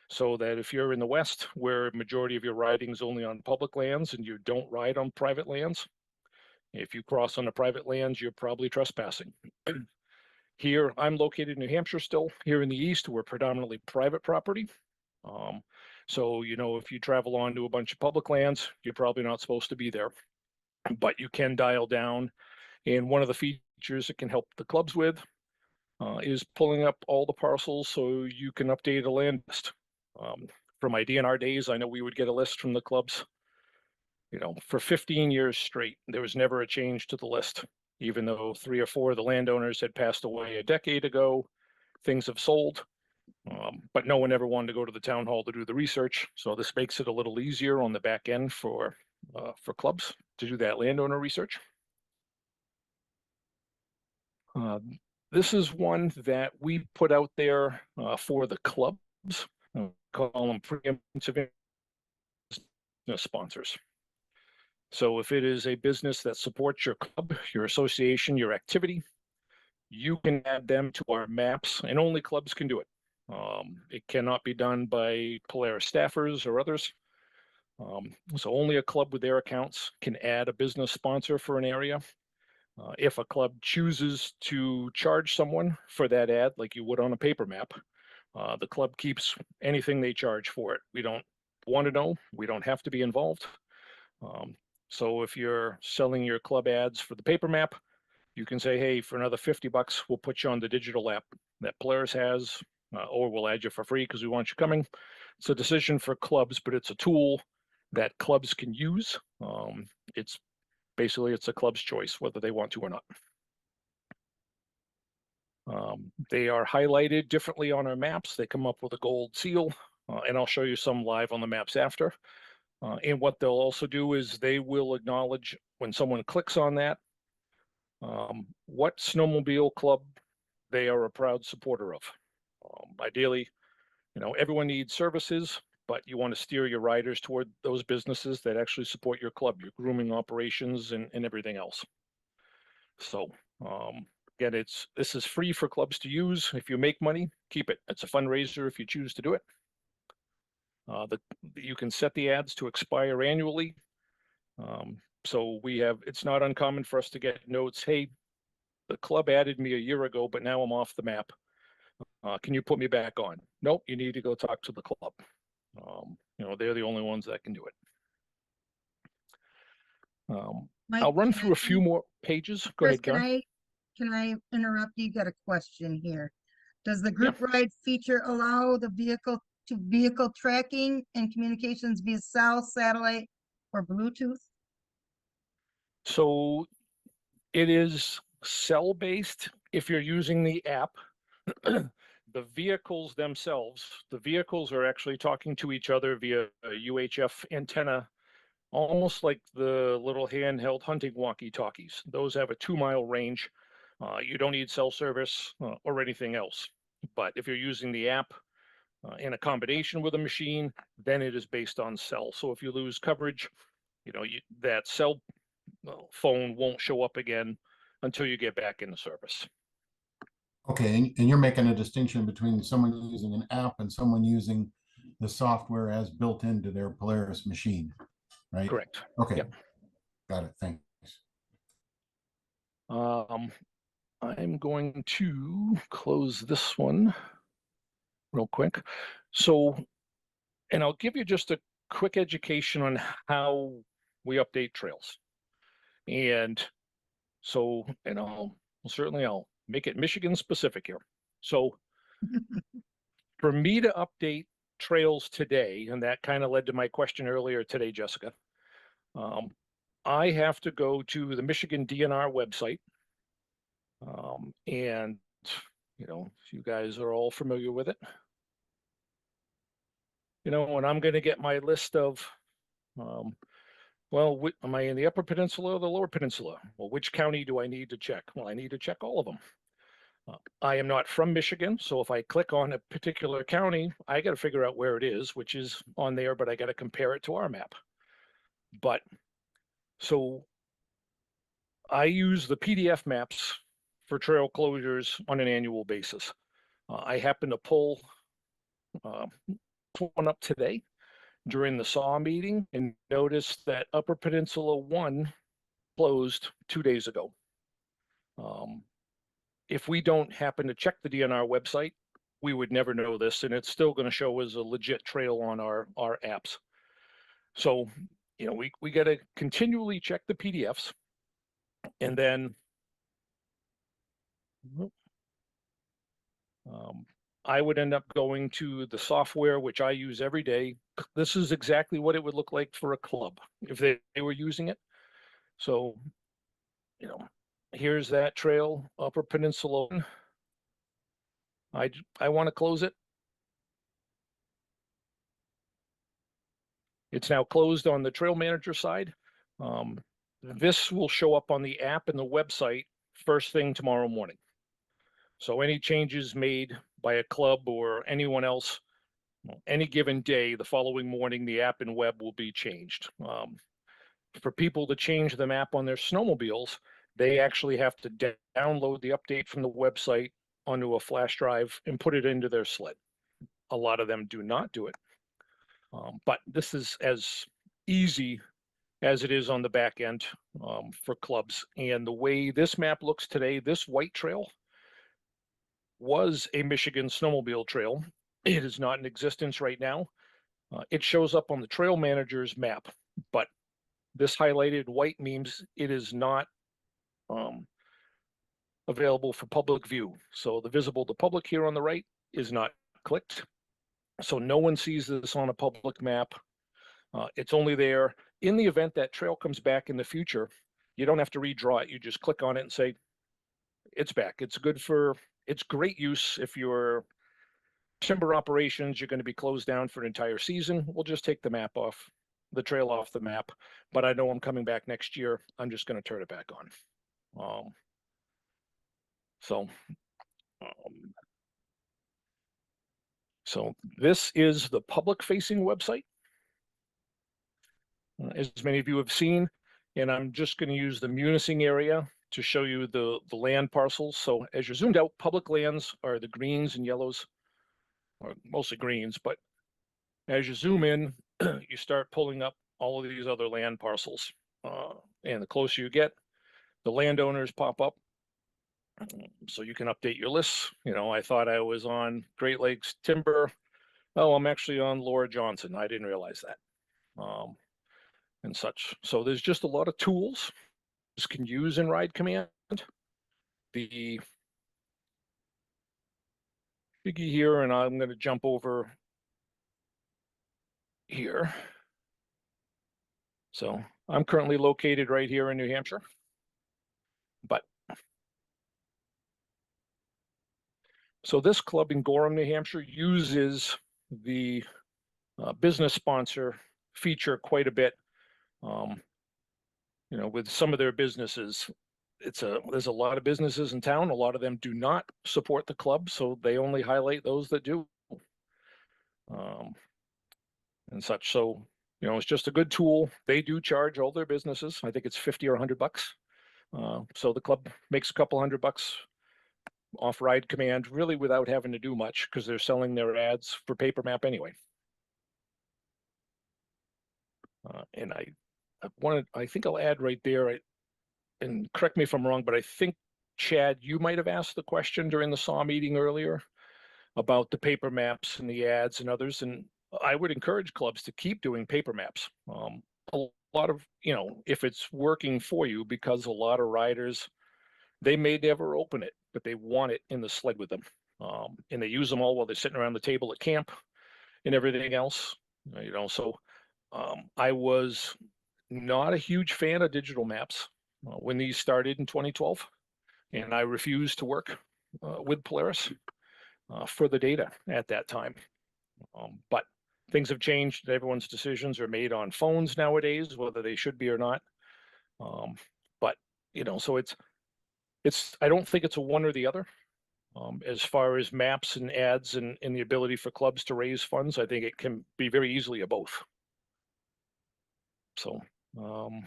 so that if you're in the West, where majority of your riding is only on public lands and you don't ride on private lands, if you cross on the private lands, you're probably trespassing. Here, I'm located in New Hampshire still. Here in the East, we're predominantly private property. So, you know, if you travel onto a bunch of public lands, you're probably not supposed to be there, but you can dial down. And one of the features it can help the clubs with is pulling up all the parcels so you can update a land list. For my DNR days, I know we would get a list from the clubs. You know, for 15 years straight, there was never a change to the list, even though 3 or 4 of the landowners had passed away a decade ago. Things have sold, but no one ever wanted to go to the town hall to do the research. So this makes it a little easier on the back end for clubs to do that landowner research. This is one that we put out there for the clubs. Call them preemptive sponsors. So if it is a business that supports your club, your association, your activity, you can add them to our maps, and only clubs can do it. It cannot be done by Polaris staffers or others. So only a club with their accounts can add a business sponsor for an area. If a club chooses to charge someone for that ad, like you would on a paper map, the club keeps anything they charge for it. We don't want to know. We don't have to be involved. So if you're selling your club ads for the paper map, you can say, hey, for another $50, we'll put you on the digital app that Polaris has, or we'll add you for free because we want you coming. It's a decision for clubs, but it's a tool that clubs can use. It's basically, it's a club's choice whether they want to or not. They are highlighted differently on our maps. They come up with a gold seal, and I'll show you some live on the maps after. And what they'll also do is they will acknowledge when someone clicks on that, what snowmobile club they are a proud supporter of. Ideally, you know, everyone needs services, but you want to steer your riders toward those businesses that actually support your club, your grooming operations and everything else. So again, this is free for clubs to use. If you make money, keep it. It's a fundraiser if you choose to do it. You can set the ads to expire annually. So it's not uncommon for us to get notes, hey, the club added me a year ago, but now I'm off the map. Can you put me back on? Nope, you need to go talk to the club. You know, they're the only ones that can do it. Mike, I'll run through a few more pages. Go Chris, ahead, Karen. Can I interrupt you? Got a question here. Does the group ride feature allow the vehicle tracking and communications via cell, satellite, or Bluetooth? So it is cell-based if you're using the app. The vehicles themselves, the vehicles are actually talking to each other via a UHF antenna, almost like the little handheld hunting walkie-talkies. Those have a 2-mile range. You don't need cell service or anything else. But if you're using the app in a combination with a machine, then it is based on cell. So if you lose coverage, you know, that cell phone won't show up again until you get back in the service. Okay, and you're making a distinction between someone using an app and someone using the software as built into their Polaris machine, right? Correct. Okay, Yep. Got it, thanks. I'm going to close this one real quick. So, and I'll give you just a quick education on how we update trails. And so, and I'll make it Michigan specific here. So for me to update trails today, and that kind of led to my question earlier today, Jessica, I have to go to the Michigan DNR website. And, you know, you guys are all familiar with it. You know, and I'm going to get my list of, well, am I in the Upper Peninsula or the Lower Peninsula? Well, which county do I need to check? Well, I need to check all of them. I am not from Michigan, so if I click on a particular county, I got to figure out where it is, which is on there, but I got to compare it to our map. But so I use the PDF maps for trail closures on an annual basis. I happened to pull one up today during the SAW meeting and noticed that Upper Peninsula 1 closed 2 days ago. If we don't happen to check the DNR website, we would never know this, and it's still going to show as a legit trail on our apps. So, you know, we got to continually check the PDFs, and then I would end up going to the software, which I use every day. This is exactly what it would look like for a club if they were using it. So, you know, here's that trail, Upper Peninsula. I want to close it. It's now closed on the trail manager side. This will show up on the app and the website first thing tomorrow morning. So any changes made by a club or anyone else, any given day, the following morning, the app and web will be changed. For people to change the map on their snowmobiles, they actually have to download the update from the website onto a flash drive and put it into their sled. A lot of them do not do it. But this is as easy as it is on the back end for clubs. And the way this map looks today, this white trail was a Michigan snowmobile trail. It is not in existence right now. It shows up on the trail manager's map, but this highlighted white means it is not available for public view. So the visible to public here on the right is not clicked. So no one sees this on a public map. It's only there in the event that trail comes back in the future. You don't have to redraw it. You just click on it and say, it's back. It's good for, it's great use if your timber operations, you're going to be closed down for an entire season. We'll just take the map off, the trail off the map. But I know I'm coming back next year. I'm just going to turn it back on. So this is the public facing website. As many of you have seen, and I'm just going to use the municing area to show you the land parcels. So as you're zoomed out, public lands are the greens and yellows, or mostly greens, but as you zoom in, you start pulling up all of these other land parcels. And the closer you get, the landowners pop up. So you can update your lists. You know, I thought I was on Great Lakes Timber. Oh, I'm actually on Laura Johnson. I didn't realize that. And such. So there's just a lot of tools you can use in Ride Command. The biggie here, and I'm going to jump over here. So I'm currently located right here in New Hampshire, but so this club in Gorham, New Hampshire uses the business sponsor feature quite a bit. You know, with some of their businesses, there's a lot of businesses in town. A lot of them do not support the club, so they only highlight those that do, and such. So, you know, it's just a good tool. They do charge all their businesses. I think it's 50 or $100. So the club makes a couple $100 off Ride Command, really without having to do much because they're selling their ads for paper map anyway. And I think I'll add right there, and correct me if I'm wrong, but I think, Chad, you might have asked the question during the SAW meeting earlier about the paper maps and the ads and others. And I would encourage clubs to keep doing paper maps. A lot of, you know, if it's working for you, because a lot of riders, they may never open it, but they want it in the sled with them. And they use them all while they're sitting around the table at camp and everything else, you know. So I was not a huge fan of digital maps when these started in 2012, and I refused to work with Polaris for the data at that time. But things have changed. Everyone's decisions are made on phones nowadays, whether they should be or not. But, you know, so it's I don't think it's a one or the other. As far as maps and ads and the ability for clubs to raise funds, I think it can be very easily a both. So that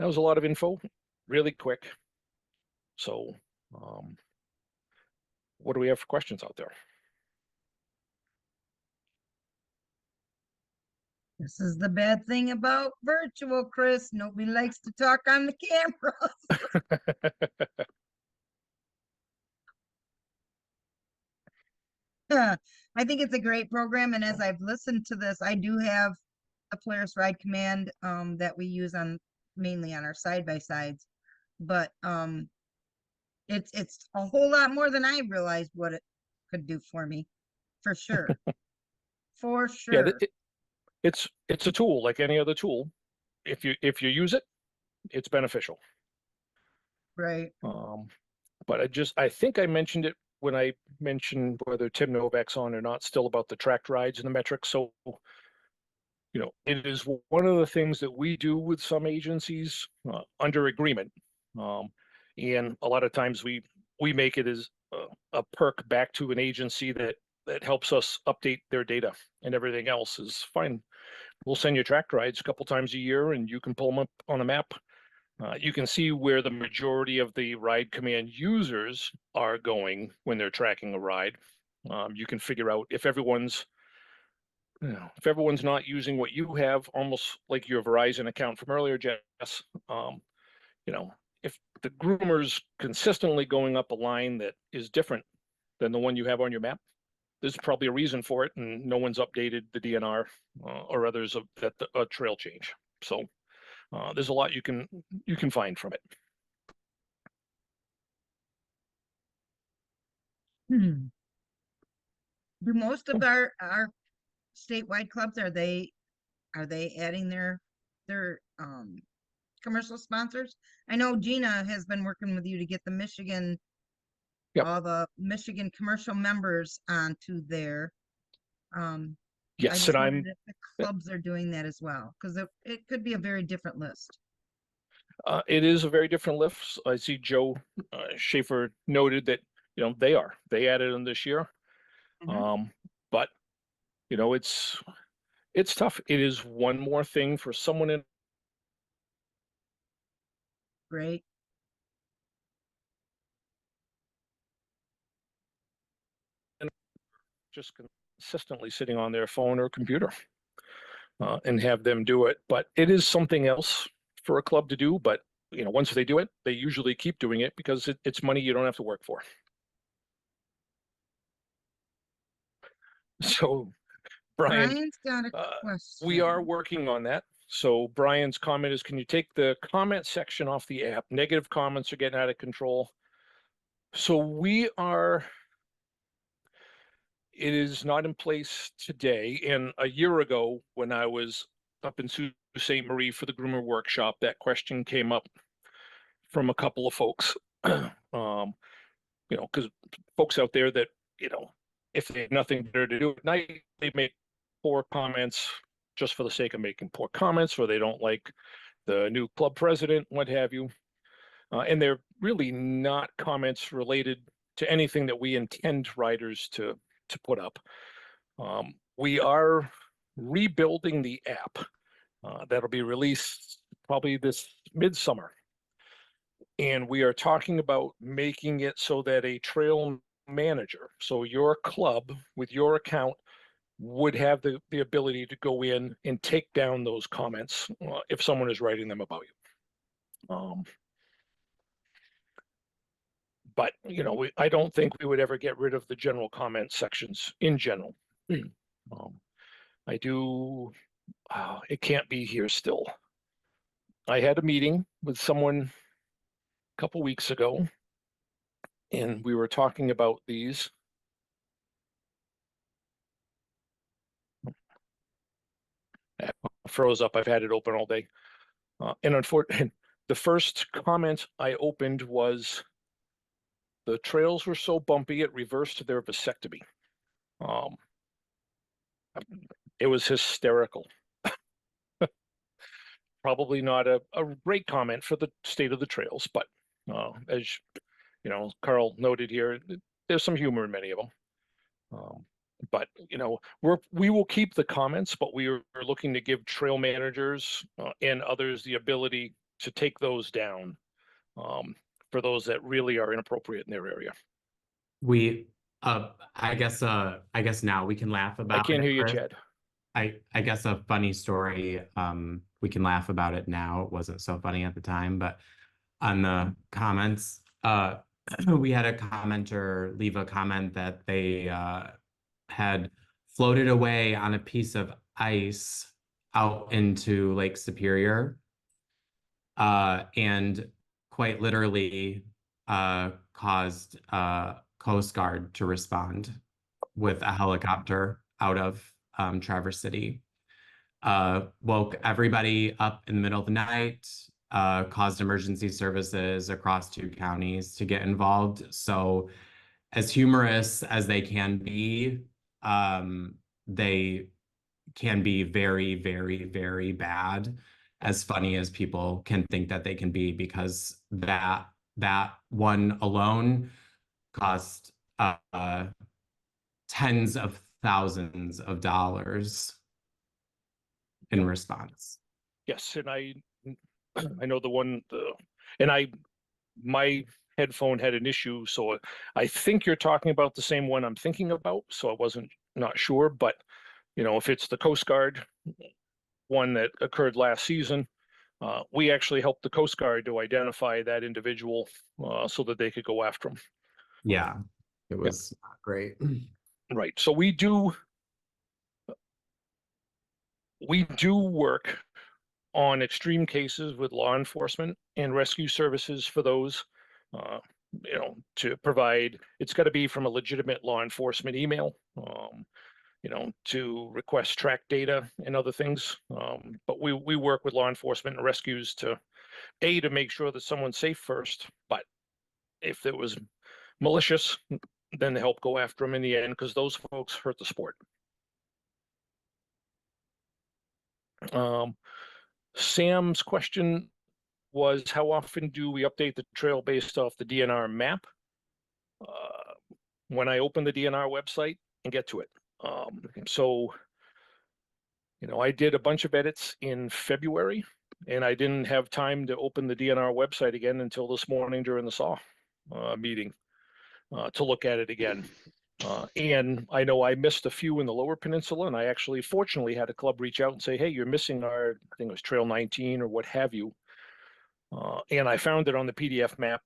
was a lot of info, really quick. So, what do we have for questions out there? This is the bad thing about virtual, Chris. Nobody likes to talk on the cameras. I think it's a great program, and as I've listened to this, I do have a Polaris Ride Command that we use on mainly on our side-by-sides, but it's a whole lot more than I realized what it could do for me, for sure. For Yeah, sure. it's a tool like any other tool. If you use it, it's beneficial. Right. But I think I mentioned it when I mentioned whether Tim Novak's on or not, still about the tracked rides and the metrics. So, you know, it is one of the things that we do with some agencies under agreement. And a lot of times we make it as a perk back to an agency that helps us update their data, and everything else is fine. We'll send you tracked rides a couple times a year, and you can pull them up on a map. You can see where the majority of the Ride Command users are going when they're tracking a ride. You can figure out if everyone's not using what you have, almost like your Verizon account from earlier, Jess. You know, if the groomer's consistently going up a line that is different than the one you have on your map, there's probably a reason for it, and no one's updated the DNR or others of that a trail change. So there's a lot you can find from it. Do most of our statewide clubs, are they adding their commercial sponsors? I know Gina has been working with you to get the Michigan, all the Michigan commercial members onto there. Yes, and I'm if the clubs are doing that as well, because it could be a very different list. It is a very different list. I see Joe Schaefer noted that, you know, they added them this year. But you know, it's tough. It is one more thing for someone in. Great. Just consistently sitting on their phone or computer and have them do it. But it is something else for a club to do. But, you know, once they do it, they usually keep doing it because it's money you don't have to work for. So, Brian's got a question. We are working on that. So Brian's comment is, can you take the comment section off the app? Negative comments are getting out of control. So it is not in place today. And a year ago, when I was up in Sault Ste. Marie for the Groomer Workshop, that question came up from a couple of folks. You know, because folks out there that, you know, if they have nothing better to do at night, they make poor comments just for the sake of making poor comments, or they don't like the new club president, what have you. And they're really not comments related to anything that we intend riders to put up. We are rebuilding the app. That'll be released probably this midsummer. And we are talking about making it so that a trail manager, so your club with your account, would have the ability to go in and take down those comments if someone is writing them about you. But, you know, I don't think we would ever get rid of the general comment sections in general. I do, it can't be here still. I had a meeting with someone a couple weeks ago, and we were talking about these. Froze up. I've had it open all day. And unfortunately, the first comment I opened was, the trails were so bumpy it reversed their vasectomy. It was hysterical. Probably not a great comment for the state of the trails, but as you know, Carl noted here, there's some humor in many of them. But, you know, we will keep the comments, but we are looking to give trail managers and others the ability to take those down for those that really are inappropriate in their area. We, I guess now we can laugh about I can't it, hear you, Chris. Chad. I guess a funny story, we can laugh about it now. It wasn't so funny at the time, but on the comments, we had a commenter leave a comment that they had floated away on a piece of ice out into Lake Superior, and quite literally caused Coast Guard to respond with a helicopter out of Traverse City. Woke everybody up in the middle of the night, caused emergency services across 2 counties to get involved. So as humorous as they can be, they can be very, very, very bad, as funny as people can think that they can be, because that one alone cost tens of thousands of dollars in response. Yes, and I know the one, my headphone had an issue, so I think you're talking about the same one I'm thinking about. So I wasn't not sure, but you know, if it's the Coast Guard one that occurred last season, we actually helped the Coast Guard to identify that individual so that they could go after him. Yeah, it was great. Right. So we do work on extreme cases with law enforcement and rescue services for those, you know, to provide. It's got to be from a legitimate law enforcement email, you know, to request track data and other things. But we work with law enforcement and rescues to make sure that someone's safe first. But if it was malicious, then to help go after them in the end, because those folks hurt the sport. Sam's question was, how often do we update the trail based off the DNR map? When I open the DNR website and get to it. So, you know, I did a bunch of edits in February, and I didn't have time to open the DNR website again until this morning during the SAW meeting to look at it again. And I know I missed a few in the Lower Peninsula, and I actually fortunately had a club reach out and say, hey, you're missing our, I think it was Trail 19 or what have you. And I found it on the PDF map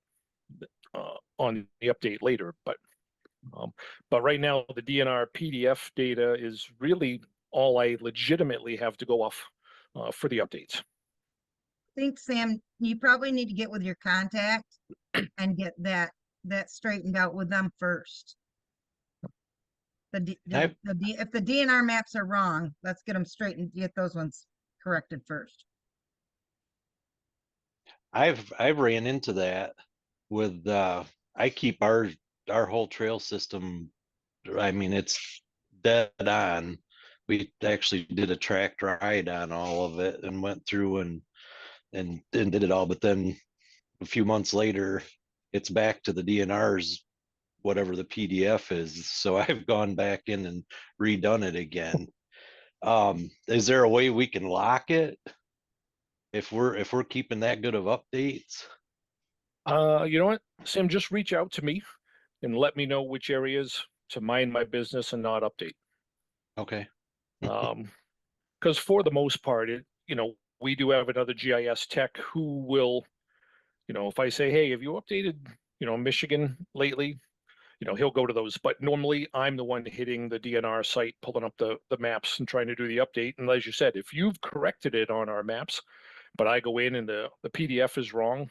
on the update later, but right now the DNR PDF data is really all I legitimately have to go off for the updates. I think, Sam, you probably need to get with your contact and get that straightened out with them first. If the DNR maps are wrong, let's get them straightened, get those ones corrected first. I've ran into that with I keep our whole trail system. I mean, it's dead on. We actually did a tracked ride on all of it and went through and did it all. But then a few months later, it's back to the DNR's, whatever the PDF is. So I've gone back in and redone it again. Is there a way we can lock it if we're keeping that good of updates? You know what, Sam, just reach out to me and let me know which areas to mind my business and not update. Okay. Because for the most part, you know, we do have another GIS tech who will, you know, if I say, hey, have you updated, you know, Michigan lately? You know, he'll go to those, but normally I'm the one hitting the DNR site, pulling up the maps and trying to do the update. And as you said, if you've corrected it on our maps, but I go in and the PDF is wrong,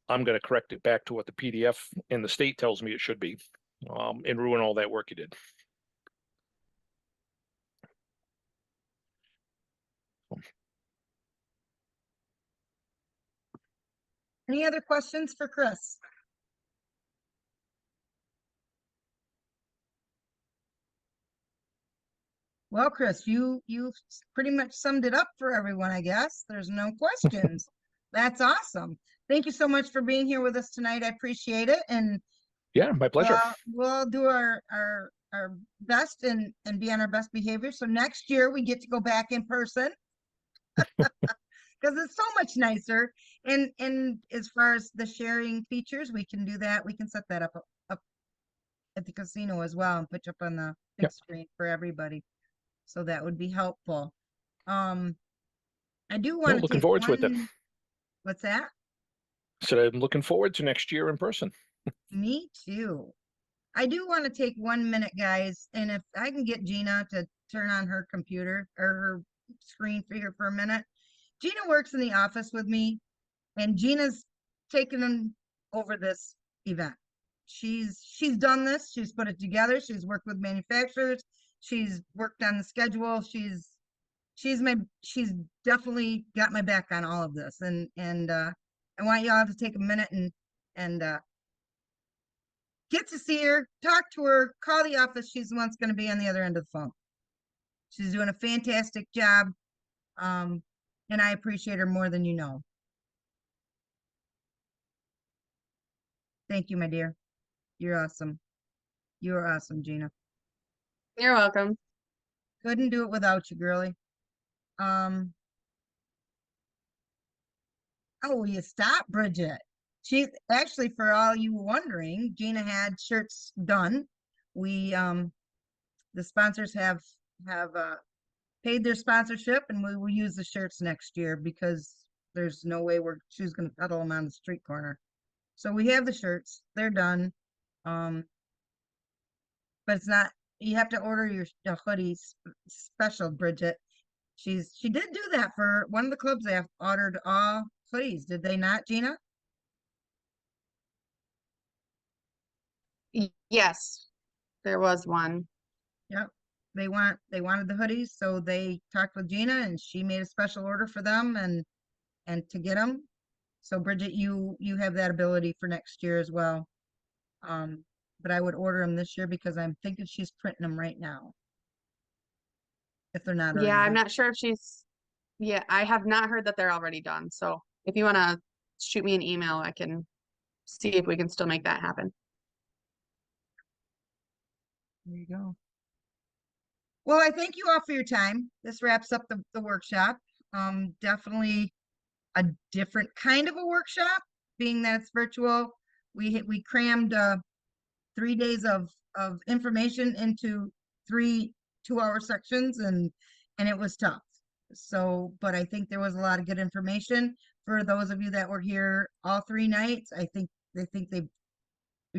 I'm going to correct it back to what the PDF in the state tells me it should be, and ruin all that work you did. Any other questions for Chris? Well, Chris, you pretty much summed it up for everyone, I guess. There's no questions. That's awesome. Thank you so much for being here with us tonight. I appreciate it. And yeah, my pleasure. We'll do our best and be on our best behavior. So next year we get to go back in person. because it's so much nicer. And as far as the sharing features, we can do that. We can set that up at the casino as well and put up on the big screen for everybody. So that would be helpful. I do want to looking take forward to it then. one. What's that? So I'm looking forward to next year in person. Me too. I do want to take 1 minute, guys, and if I can get Gina to turn on her computer or her screen for here for a minute. Gina works in the office with me, and Gina's taken over this event. She's done this. She's put it together. She's worked with manufacturers. She's worked on the schedule. She's definitely got my back on all of this, and I want y'all to take a minute and get to see her, talk to her, call the office. She's the one that's going to be on the other end of the phone. She's doing a fantastic job, and I appreciate her more than you know. Thank you, my dear. You're awesome. You're awesome, Gina. You're welcome. Couldn't do it without you, girlie. Oh, you stop, Bridget. She actually, for all you wondering, Gina had shirts done. We the sponsors have paid their sponsorship, and we will use the shirts next year because there's no way she's going to peddle them on the street corner. So we have the shirts. They're done. But it's not, you have to order your hoodies special, Bridget. She did do that for one of the clubs. They have ordered all hoodies. Did they not, Gina? Yes, there was one. Yep. They wanted the hoodies, so they talked with Gina and she made a special order for them and to get them. So Bridget, you have that ability for next year as well. But I would order them this year because I'm thinking she's printing them right now. If they're not already Yeah, I'm done. not sure if she's, yeah, I have not heard that they're already done. So if you want to shoot me an email, I can see if we can still make that happen. There you go. Well, I thank you all for your time. This wraps up the workshop. Definitely a different kind of a workshop, being that it's virtual. We crammed 3 days of information into 3 2-hour sections, and it was tough. So, but I think there was a lot of good information for those of you that were here all 3 nights. I think they're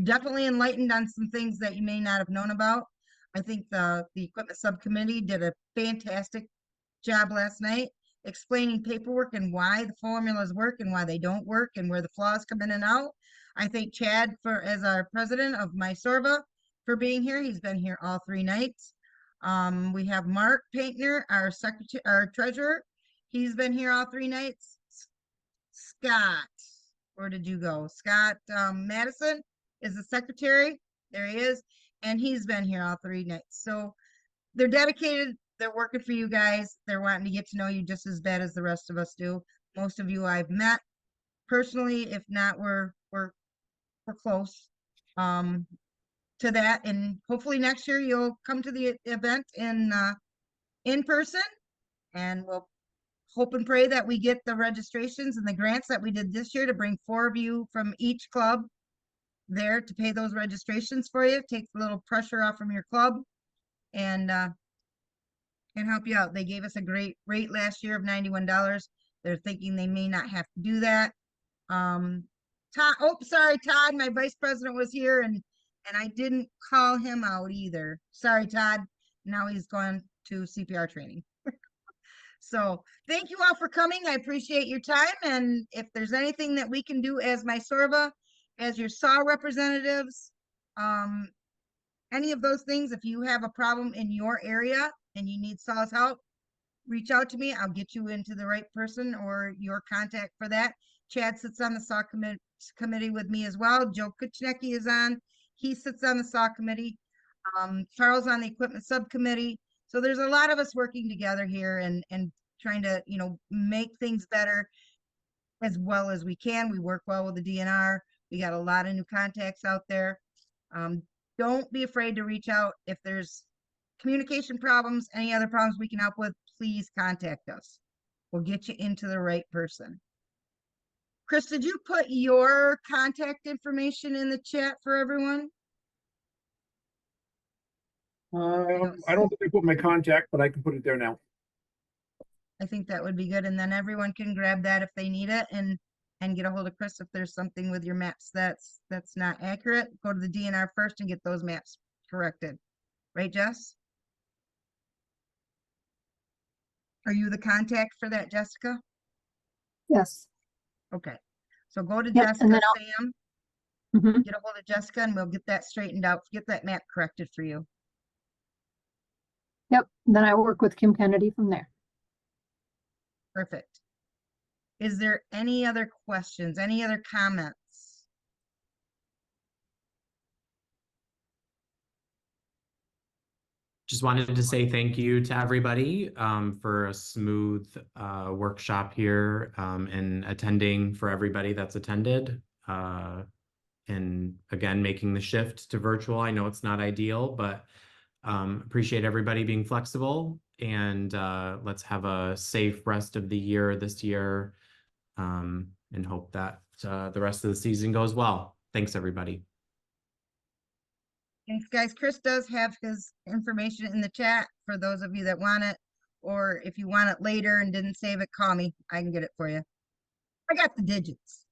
definitely enlightened on some things that you may not have known about. I think the equipment subcommittee did a fantastic job last night explaining paperwork and why the formulas work and why they don't work and where the flaws come in and out. I thank Chad as our president of MISORVA for being here. He's been here all 3 nights. We have Mark Paintner, our secretary, our treasurer. He's been here all 3 nights. Scott, where did you go? Scott Madison is the secretary. There he is. And he's been here all 3 nights. So they're dedicated. They're working for you guys. They're wanting to get to know you just as bad as the rest of us do. Most of you I've met personally. If not, we're close to that. And hopefully next year you'll come to the event in person, and we'll hope and pray that we get the registrations and the grants that we did this year to bring 4 of you from each club there to pay those registrations for you. Takes a little pressure off from your club and help you out. They gave us a great rate last year of $91. They're thinking they may not have to do that. Todd, oh, sorry, Todd, my vice president was here and I didn't call him out either. Sorry, Todd. Now he's going to CPR training. So thank you all for coming. I appreciate your time. And if there's anything that we can do as MISORVA, as your SAW representatives, any of those things, if you have a problem in your area and you need SAW's help, reach out to me. I'll get you into the right person or your contact for that. Chad sits on the SAW committee with me as well. Joe Kuchnecki is on. He sits on the SAW committee. Charles on the equipment subcommittee. So there's a lot of us working together here and trying to, make things better as well as we can. We work well with the DNR. We got a lot of new contacts out there. Don't be afraid to reach out. If there's communication problems, any other problems we can help with, please contact us. will get you into the right person. Chris, did you put your contact information in the chat for everyone? I don't think I put my contact, but I can put it there now. I think that would be good, and then everyone can grab that if they need it and get a hold of Chris if there's something with your maps that's not accurate. Go to the DNR first and get those maps corrected. Right, Jess? Are you the contact for that, Jessica? Yes. Okay. So go to Yep, Jessica, and then Sam, Mhm. get a hold of Jessica, and we'll get that straightened out, get that map corrected for you. Yep, then I work with Kim Kennedy from there. Perfect. Is there any other questions, any other comments? Just wanted to say thank you to everybody for a smooth workshop here and attending for everybody that's attended. And again, making the shift to virtual. I know it's not ideal, but appreciate everybody being flexible, and let's have a safe rest of the year this year, and hope that the rest of the season goes well. Thanks, everybody. Thanks, guys. Chris does have his information in the chat for those of you that want it, or if you want it later and didn't save it, call me. I can get it for you. I got the digits.